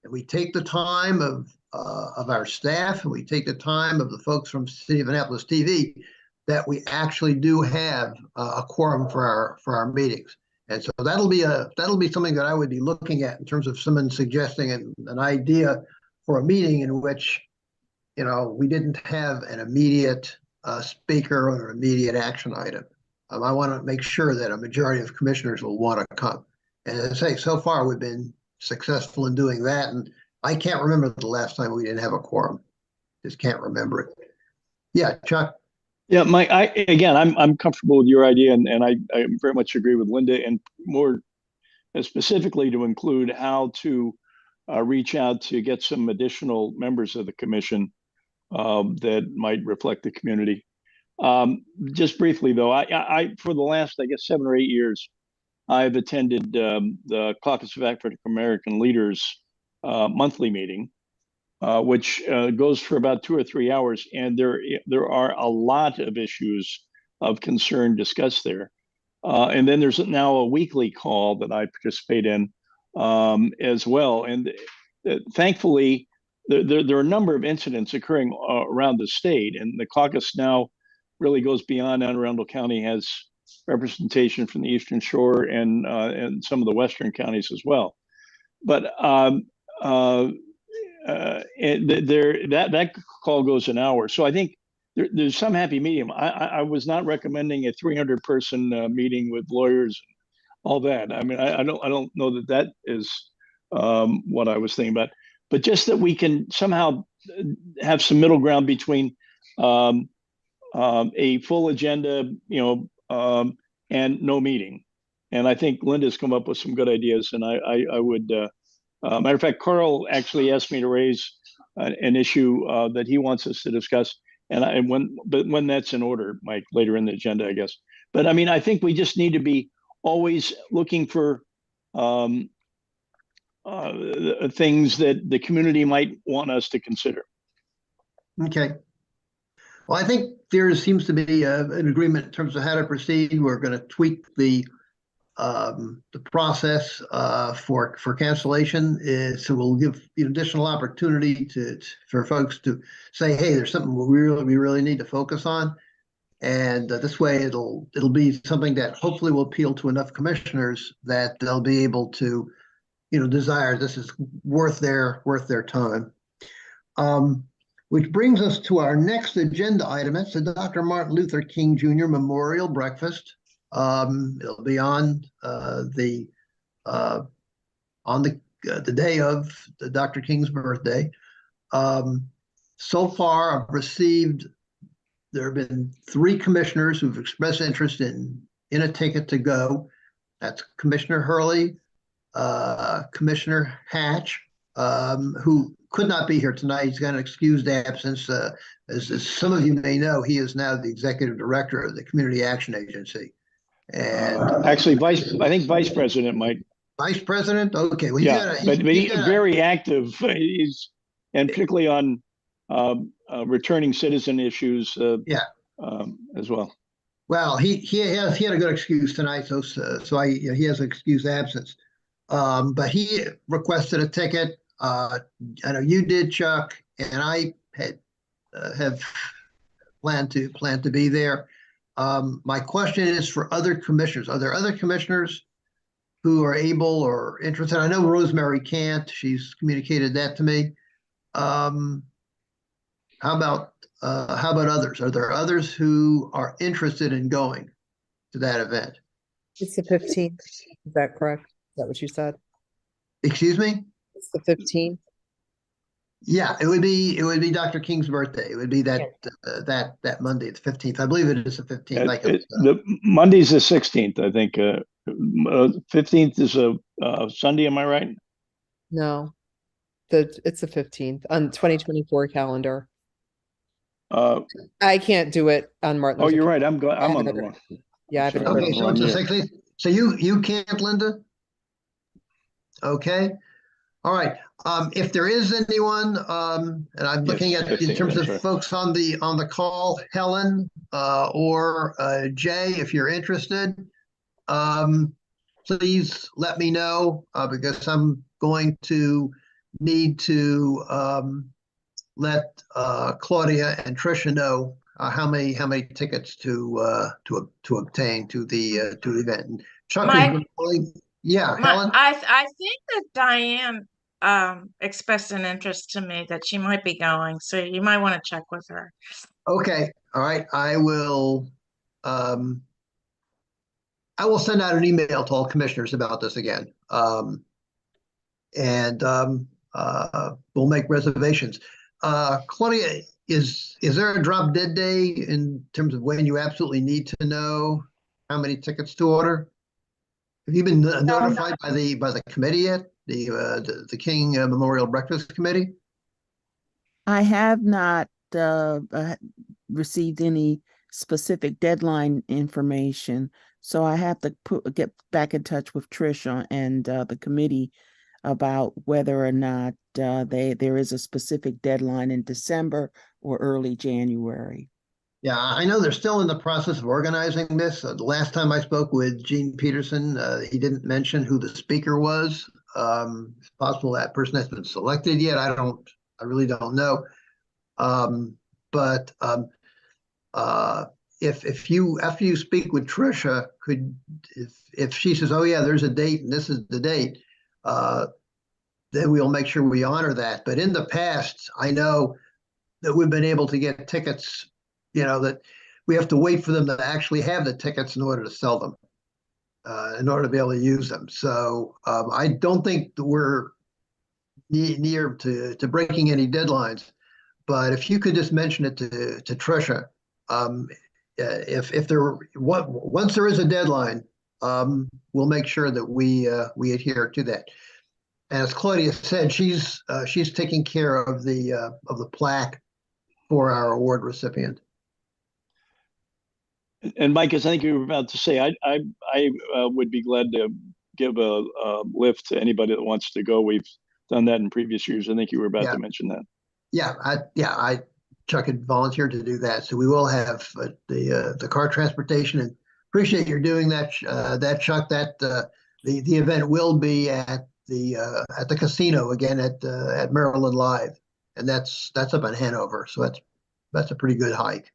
and we take the time of our staff, and we take the time of the folks from City of Annapolis TV, that we actually do have a quorum for our meetings. And so that'll be something that I would be looking at in terms of someone suggesting an idea for a meeting in which, you know, we didn't have an immediate speaker or an immediate action item. I want to make sure that a majority of commissioners will want to come. And as I say, so far we've been successful in doing that. And I can't remember the last time we didn't have a quorum. Just can't remember it. Yeah, Chuck. Yeah, Mike, I'm comfortable with your idea, and I very much agree with Linda, and more specifically to include how to reach out to get some additional members of the commission that might reflect the community. Just briefly though, I for the last, I guess, 7 or 8 years, I've attended the Caucus of African American Leaders monthly meeting, which goes for about 2 or 3 hours, and there are a lot of issues of concern discussed there. And then there's now a weekly call that I participate in as well. And thankfully, there are a number of incidents occurring around the state, and the caucus now really goes beyond. Anne Arundel County has representation from the Eastern Shore and some of the Western counties as well. But that call goes an hour, so I think there's some happy medium. I was not recommending a 300-person meeting with lawyers, all that. I mean, I don't know that is what I was thinking about, but just that we can somehow have some middle ground between a full agenda, and no meeting. And I think Linda's come up with some good ideas, and I would. Matter of fact, Carl actually asked me to raise an issue that he wants us to discuss, and when that's in order, Mike, later in the agenda, I guess. But I mean, I think we just need to be always looking for things that the community might want us to consider. Okay. Well, I think there seems to be an agreement in terms of how to proceed. We're going to tweak the process for cancellation, so we'll give additional opportunity for folks to say, hey, there's something we really need to focus on. And this way it'll be something that hopefully will appeal to enough commissioners that they'll be able to, desire this is worth their time. Which brings us to our next agenda item. That's the Dr. Martin Luther King Jr. Memorial Breakfast. It'll be on the day of Dr. King's birthday. So far, I've received. There have been 3 commissioners who've expressed interest in a ticket to go. That's Commissioner Hurley, Commissioner Hatch, who could not be here tonight. He's got an excused absence. As some of you may know, he is now the executive director of the Community Action Agency. And actually, I think vice president might. Vice president? Okay. Well, but he's very active. And particularly on returning citizen issues. As well. Well, he had a good excuse tonight, so he has an excused absence. But he requested a ticket. I know you did, Chuck, and I have planned to be there. My question is for other commissioners. Are there other commissioners who are able or interested? I know Rosemary can't. She's communicated that to me. How about others? Are there others who are interested in going to that event? It's the 15th. Is that correct? Is that what you said? Excuse me? It's the 15th. Yeah, it would be Dr. King's birthday. It would be that Monday, the 15th. I believe it is the 15th. The Monday's the 16th, I think. 15th is a Sunday. Am I right? No, it's the 15th on 2024 calendar. I can't do it on Martin. Oh, you're right. I'm on the wrong. Yeah. Okay, so it's the 16th. So you can't, Linda? Okay. All right. If there is anyone, and I'm looking at in terms of folks on the call, Helen or Jay, if you're interested, please let me know because I'm going to need to let Claudia and Tricia know how many tickets to obtain to the event. And Chuck, Helen. I think that Diane expressed an interest to me that she might be going, so you might want to check with her. Okay, all right. I will send out an email to all commissioners about this again, and we'll make reservations. Claudia, is there a drop dead day in terms of when you absolutely need to know how many tickets to order? Have you been notified by the committee yet? The King Memorial Breakfast Committee? I have not received any specific deadline information, so I have to get back in touch with Tricia and the committee about whether or not there is a specific deadline in December or early January. Yeah, I know they're still in the process of organizing this. The last time I spoke with Gene Peterson, he didn't mention who the speaker was. It's possible that person has been selected yet. I really don't know. But if you, after you speak with Tricia, if she says, oh yeah, there's a date and this is the date, then we'll make sure we honor that. But in the past, I know that we've been able to get tickets, that we have to wait for them to actually have the tickets in order to sell them, in order to be able to use them. So I don't think that we're near to breaking any deadlines. But if you could just mention it to Tricia, once there is a deadline, we'll make sure that we adhere to that. And as Claudia said, she's taking care of the plaque for our award recipient. And Mike, as I think you were about to say, I would be glad to give a lift to anybody that wants to go. We've done that in previous years. I think you were about to mention that. Chuck had volunteered to do that, so we will have the car transportation. And appreciate your doing that, Chuck. That the event will be at the casino again at Maryland Live, and that's up in Hanover. So that's a pretty good hike.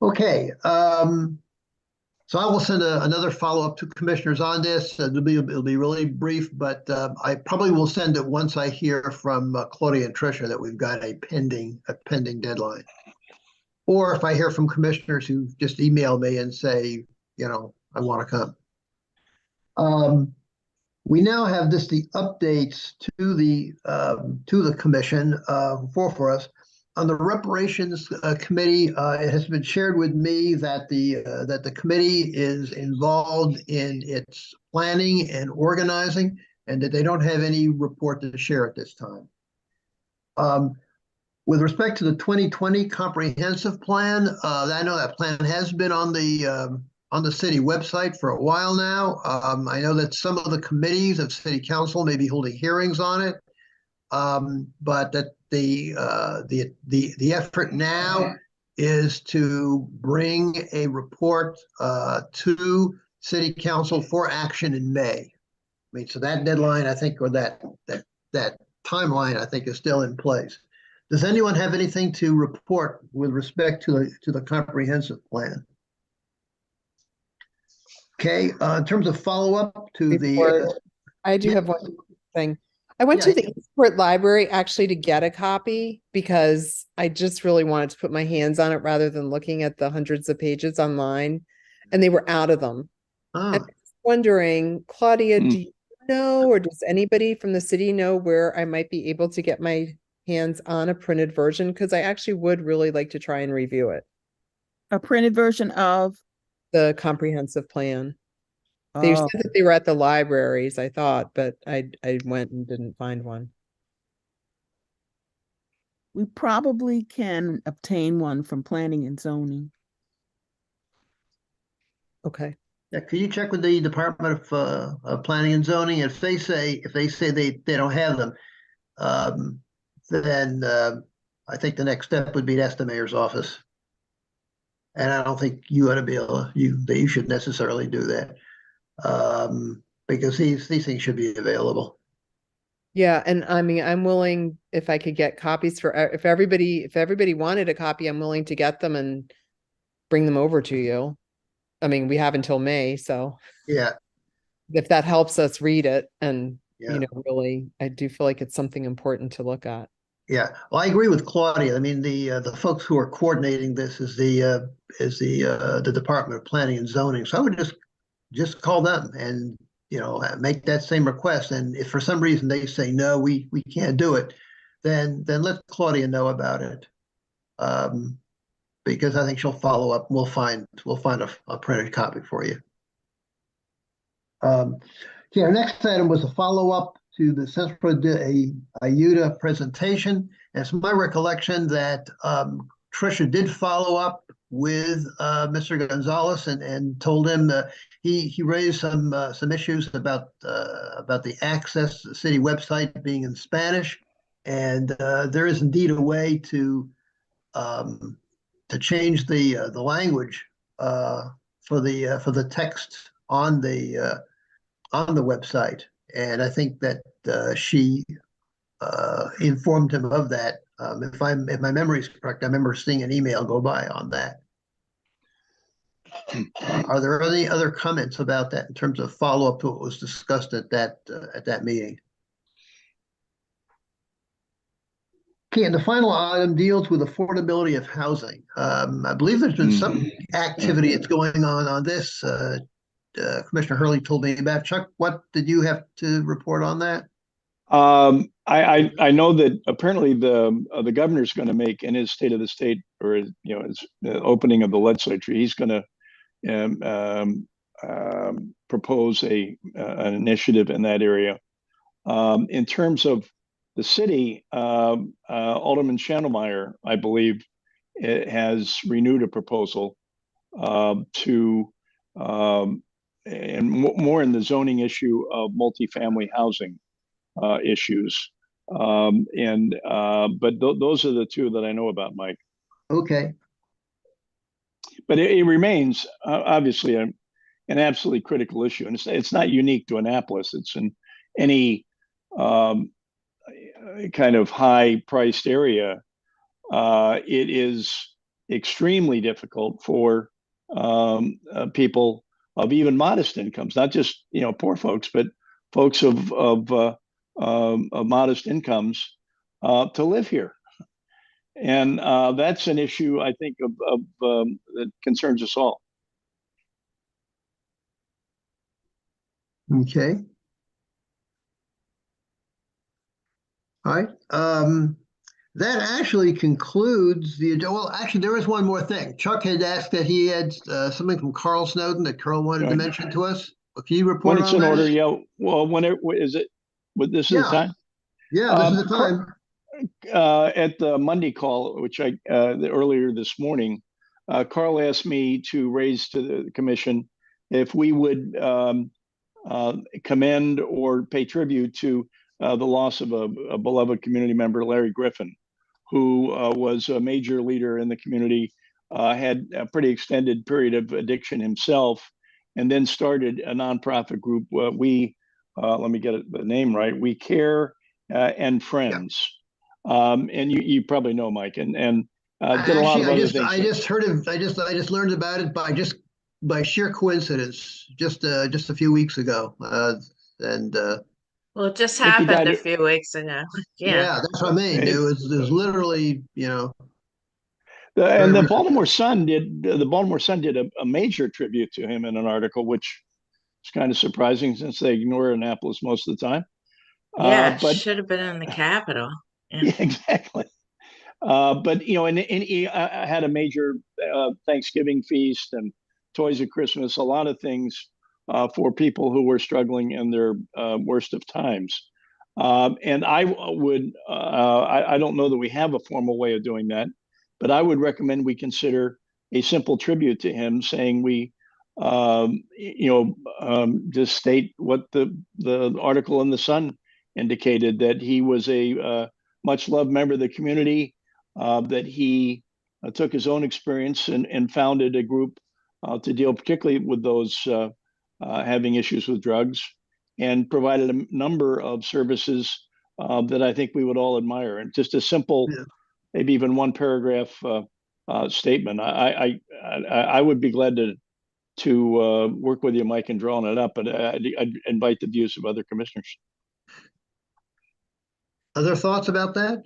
Okay, so I will send another follow-up to commissioners on this. It'll be really brief, but I probably will send it once I hear from Claudia and Tricia that we've got a pending deadline. Or if I hear from commissioners who just email me and say, you know, I want to come. We now have the updates to the commission for us. On the reparations committee, it has been shared with me that the committee is involved in its planning and organizing, and that they don't have any report to share at this time. With respect to the 2020 comprehensive plan, I know that plan has been on the city website for a while now. I know that some of the committees of city council may be holding hearings on it, but that the effort now is to bring a report to city council for action in May. I mean, so that deadline, I think, or that timeline, I think, is still in place. Does anyone have anything to report with respect to the comprehensive plan? Okay, in terms of follow-up to the I do yeah. have one thing. I went Yeah. to the Eastport Library actually to get a copy because I just really wanted to put my hands on it rather than looking at the hundreds of pages online, and they were out of them. Ah, I'm wondering, Claudia, Hmm. do you know, or does anybody from the city know where I might be able to get my hands on a printed version? Because I actually would really like to try and review it, A printed version of, the comprehensive plan. They oh, said that they were at the libraries, I thought, but I went and didn't find one. we probably can obtain one from planning and zoning. Okay. yeah, could you check with the Department of Planning and Zoning? If they say they don't have them, then I think the next step would be to ask the mayor's office. And I don't think you ought to be able that you should necessarily do that. Because these things should be available. Yeah, and I mean, I'm willing, if I could get copies for if everybody wanted a copy, I'm willing to get them and bring them over to you. I mean, we have until May, so Yeah, if that helps us read it, and yeah, you know, really, I do feel like it's something important to look at. yeah. Well, I agree with Claudia. I mean, the folks who are coordinating this is the Department of Planning and Zoning. So I would just call them and, you know, make that same request. And if for some reason they say, no, we can't do it, then let Claudia know about it. Because I think she'll follow up. We'll find a printed copy for you. Okay, our next item was a follow-up to the Central Utah presentation. And it's my recollection that Tricia did follow up with Mr. Gonzalez and told him that he raised some issues about the access to the city website being in Spanish, and there is indeed a way to change the language for the text on the website, and I think that she informed him of that. If my memory is correct, I remember seeing an email go by on that. Are there any other comments about that in terms of follow-up to what was discussed at that meeting? Okay, and the final item deals with affordability of housing. I believe there's been some activity that's going on this. Commissioner Hurley told me about. Chuck, what did you have to report on that? I know that apparently the governor's going to make in his state of the state, or his the opening of the legislature, he's going to propose an initiative in that area. In terms of the city, Alderman Schandelmeyer, I believe, has renewed a proposal to and more in the zoning issue of multifamily housing issues. But those are the two that I know about, Mike. Okay. But it remains obviously an absolutely critical issue, and it's not unique to Annapolis. It's in any kind of high-priced area. It is extremely difficult for people of even modest incomes, not just poor folks, but folks of modest incomes to live here. And that's an issue I think that concerns us all. Okay. All right. That actually concludes well, actually, there is one more thing. Chuck had asked that he had something from Carl Snowden that Carl wanted to mention to us. Can you report when it's on in that? order, yeah. Well, is it? But this is the time. Yeah, this is the time. At the Monday call, which earlier this morning, Carl asked me to raise to the commission if we would commend or pay tribute to the loss of a beloved community member, Larry Griffin, who was a major leader in the community, had a pretty extended period of addiction himself, and then started a nonprofit group. Let me get the name right. We Care and Friends. Yeah. And you probably know Mike, and did a lot of other things. I just heard of. I just learned about it by sheer coincidence just a few weeks ago, and. Well, it just happened a few weeks ago. Yeah, that's what I mean. It was literally, and the Baltimore Sun did a major tribute to him in an article, which is kind of surprising since they ignore Annapolis most of the time. Yeah, but should have been in the Capitol. Yeah, exactly. But and he had a major Thanksgiving feast and Toys at Christmas, a lot of things for people who were struggling in their worst of times. And I would, I don't know that we have a formal way of doing that, but I would recommend we consider a simple tribute to him, saying we, just state what the article in the Sun indicated, that he was a much loved member of the community, that he took his own experience and founded a group to deal particularly with those having issues with drugs, and provided a number of services that I think we would all admire. And just a simple, maybe even one paragraph statement. I would be glad to work with you, Mike, in drawing it up, but I'd invite the views of other commissioners. Other thoughts about that?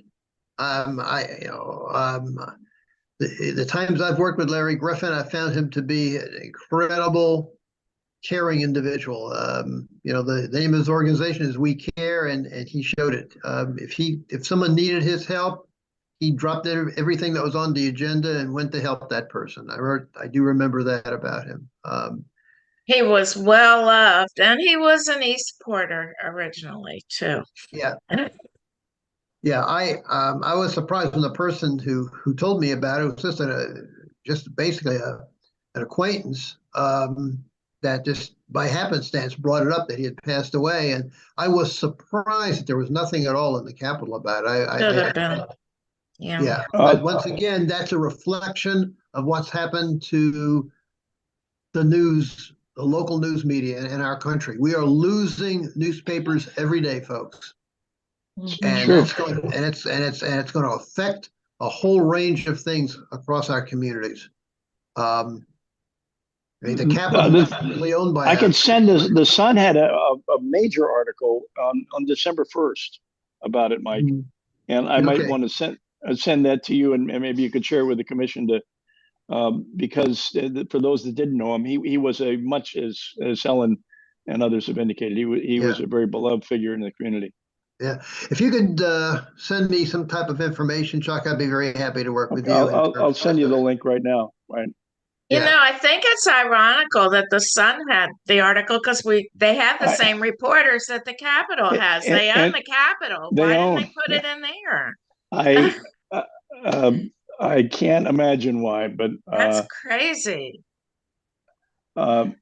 The times I've worked with Larry Griffin, I found him to be an incredible, caring individual. The name of his organization is We Care, and he showed it. If someone needed his help, he dropped everything that was on the agenda and went to help that person. I do remember that about him. He was well loved, and he was an Eastporter originally too. Yeah. Yeah, I was surprised when the person who told me about it was just basically an acquaintance that just by happenstance brought it up that he had passed away, and I was surprised that there was nothing at all in the Capitol about it. Yeah. But once again, that's a reflection of what's happened to the local news media in our country. We are losing newspapers every day, folks. And it's going to affect a whole range of things across our communities. The Capitol is really owned by. I can send the Sun had a major article on December 1st about it, Mike, and I might want to send that to you, and maybe you could share with the commission because for those that didn't know him, he was much as Helen and others have indicated, he was a very beloved figure in the community. Yeah, if you could send me some type of information, Chuck, I'd be very happy to work with you. I'll send you the link right now. Right. I think it's ironical that the Sun had the article because they have the same reporters that the Capitol has. They own the Capitol. Why didn't they put it in there? I can't imagine why, but that's crazy. And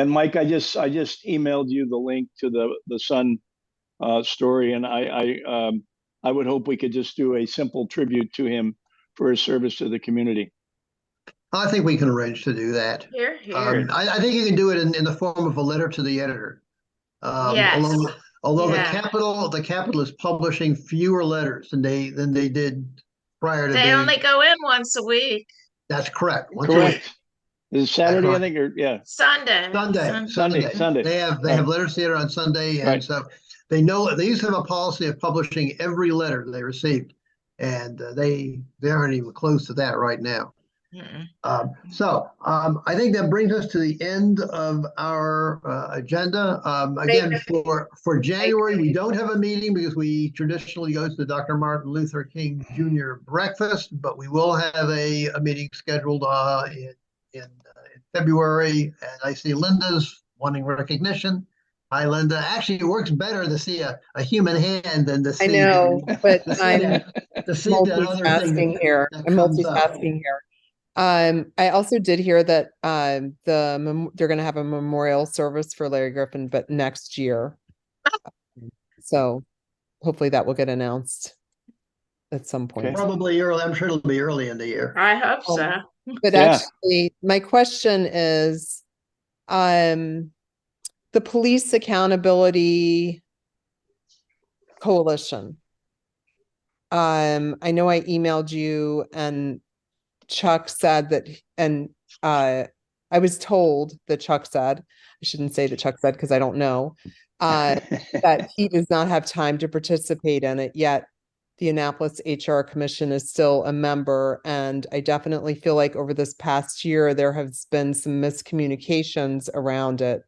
Mike, I just emailed you the link to the Sun story, and I would hope we could just do a simple tribute to him for his service to the community. I think we can arrange to do that. Here. I think you can do it in the form of a letter to the editor. Yes. Although the Capitol is publishing fewer letters than they did prior to. They only go in once a week. That's correct. Once a week. Correct. Is it Saturday, I think, or yeah. Sunday. Sunday. They have Right. letter theater on Sunday, and Right. so they know they used to have a policy of publishing every letter they received, and they aren't even close to that right now. I think that brings us to the end of our agenda. Again, for January, we don't have a meeting because we traditionally go to the Dr. Martin Luther King Jr. breakfast, but we will have a meeting scheduled in February. And I see Linda's wanting recognition. Hi, Linda. Actually, it works better to see a human hand than to see. I know, but I'm multitasking here. I'm multitasking here. I also did hear that they're going to have a memorial service for Larry Griffin, but next year. So hopefully that will get announced at some point. Okay. Probably early. I'm sure it'll be early in the year. I hope so. But actually, my question is, the Police Accountability Coalition. I know I emailed you, and Chuck said that, and I was told that Chuck said, I shouldn't say that Chuck said because I don't know, that he does not have time to participate in it, yet the Annapolis HR Commission is still a member. And I definitely feel like over this past year, there has been some miscommunications around it.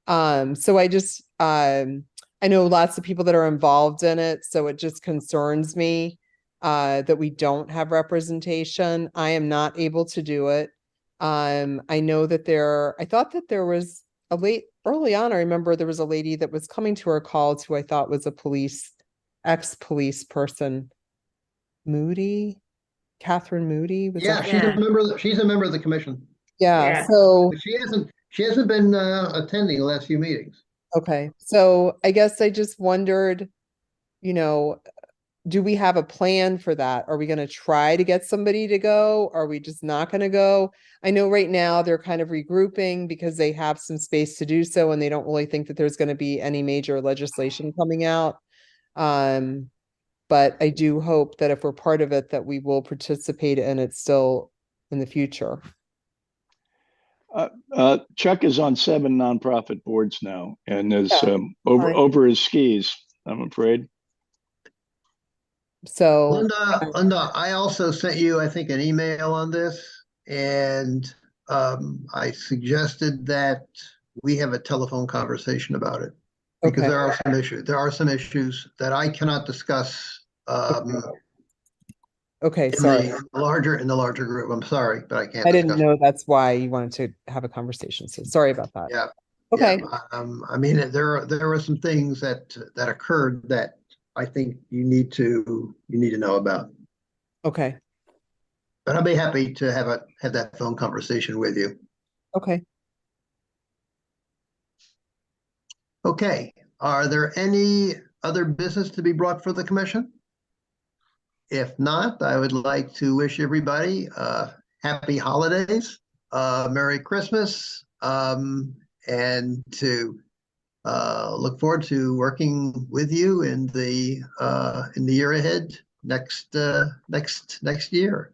So I just, I know lots of people that are involved in it, so it just concerns me that we don't have representation. I am not able to do it. I know that I thought that there was early on, I remember there was a lady that was coming to our calls who I thought was a ex-police person. Catherine Moody. She's a member of the commission. Yeah. So she hasn't been attending the last few meetings. Okay. So I guess I just wondered, do we have a plan for that? Are we going to try to get somebody to go? Are we just not going to go? I know right now they're kind of regrouping because they have some space to do so, and they don't really think that there's going to be any major legislation coming out. But I do hope that if we're part of it, that we will participate in it still in the future. Chuck is on 7 nonprofit boards now, and is over his skis, I'm afraid. So Linda, I also sent you, I think, an email on this, and I suggested that we have a telephone conversation about it because there are some issues. There are some issues that I cannot discuss. Okay, sorry. In the larger group. I'm sorry, but I can't. I didn't know that's why you wanted to have a conversation. So sorry about that. Yeah. Okay. Yeah. I mean, there were some things that occurred that I think you need to know about. Okay. But I'll be happy to have that phone conversation with you. Okay. Okay. Are there any other business to be brought for the commission? If not, I would like to wish everybody happy holidays, Merry Christmas, and to look forward to working with you in the year ahead next year.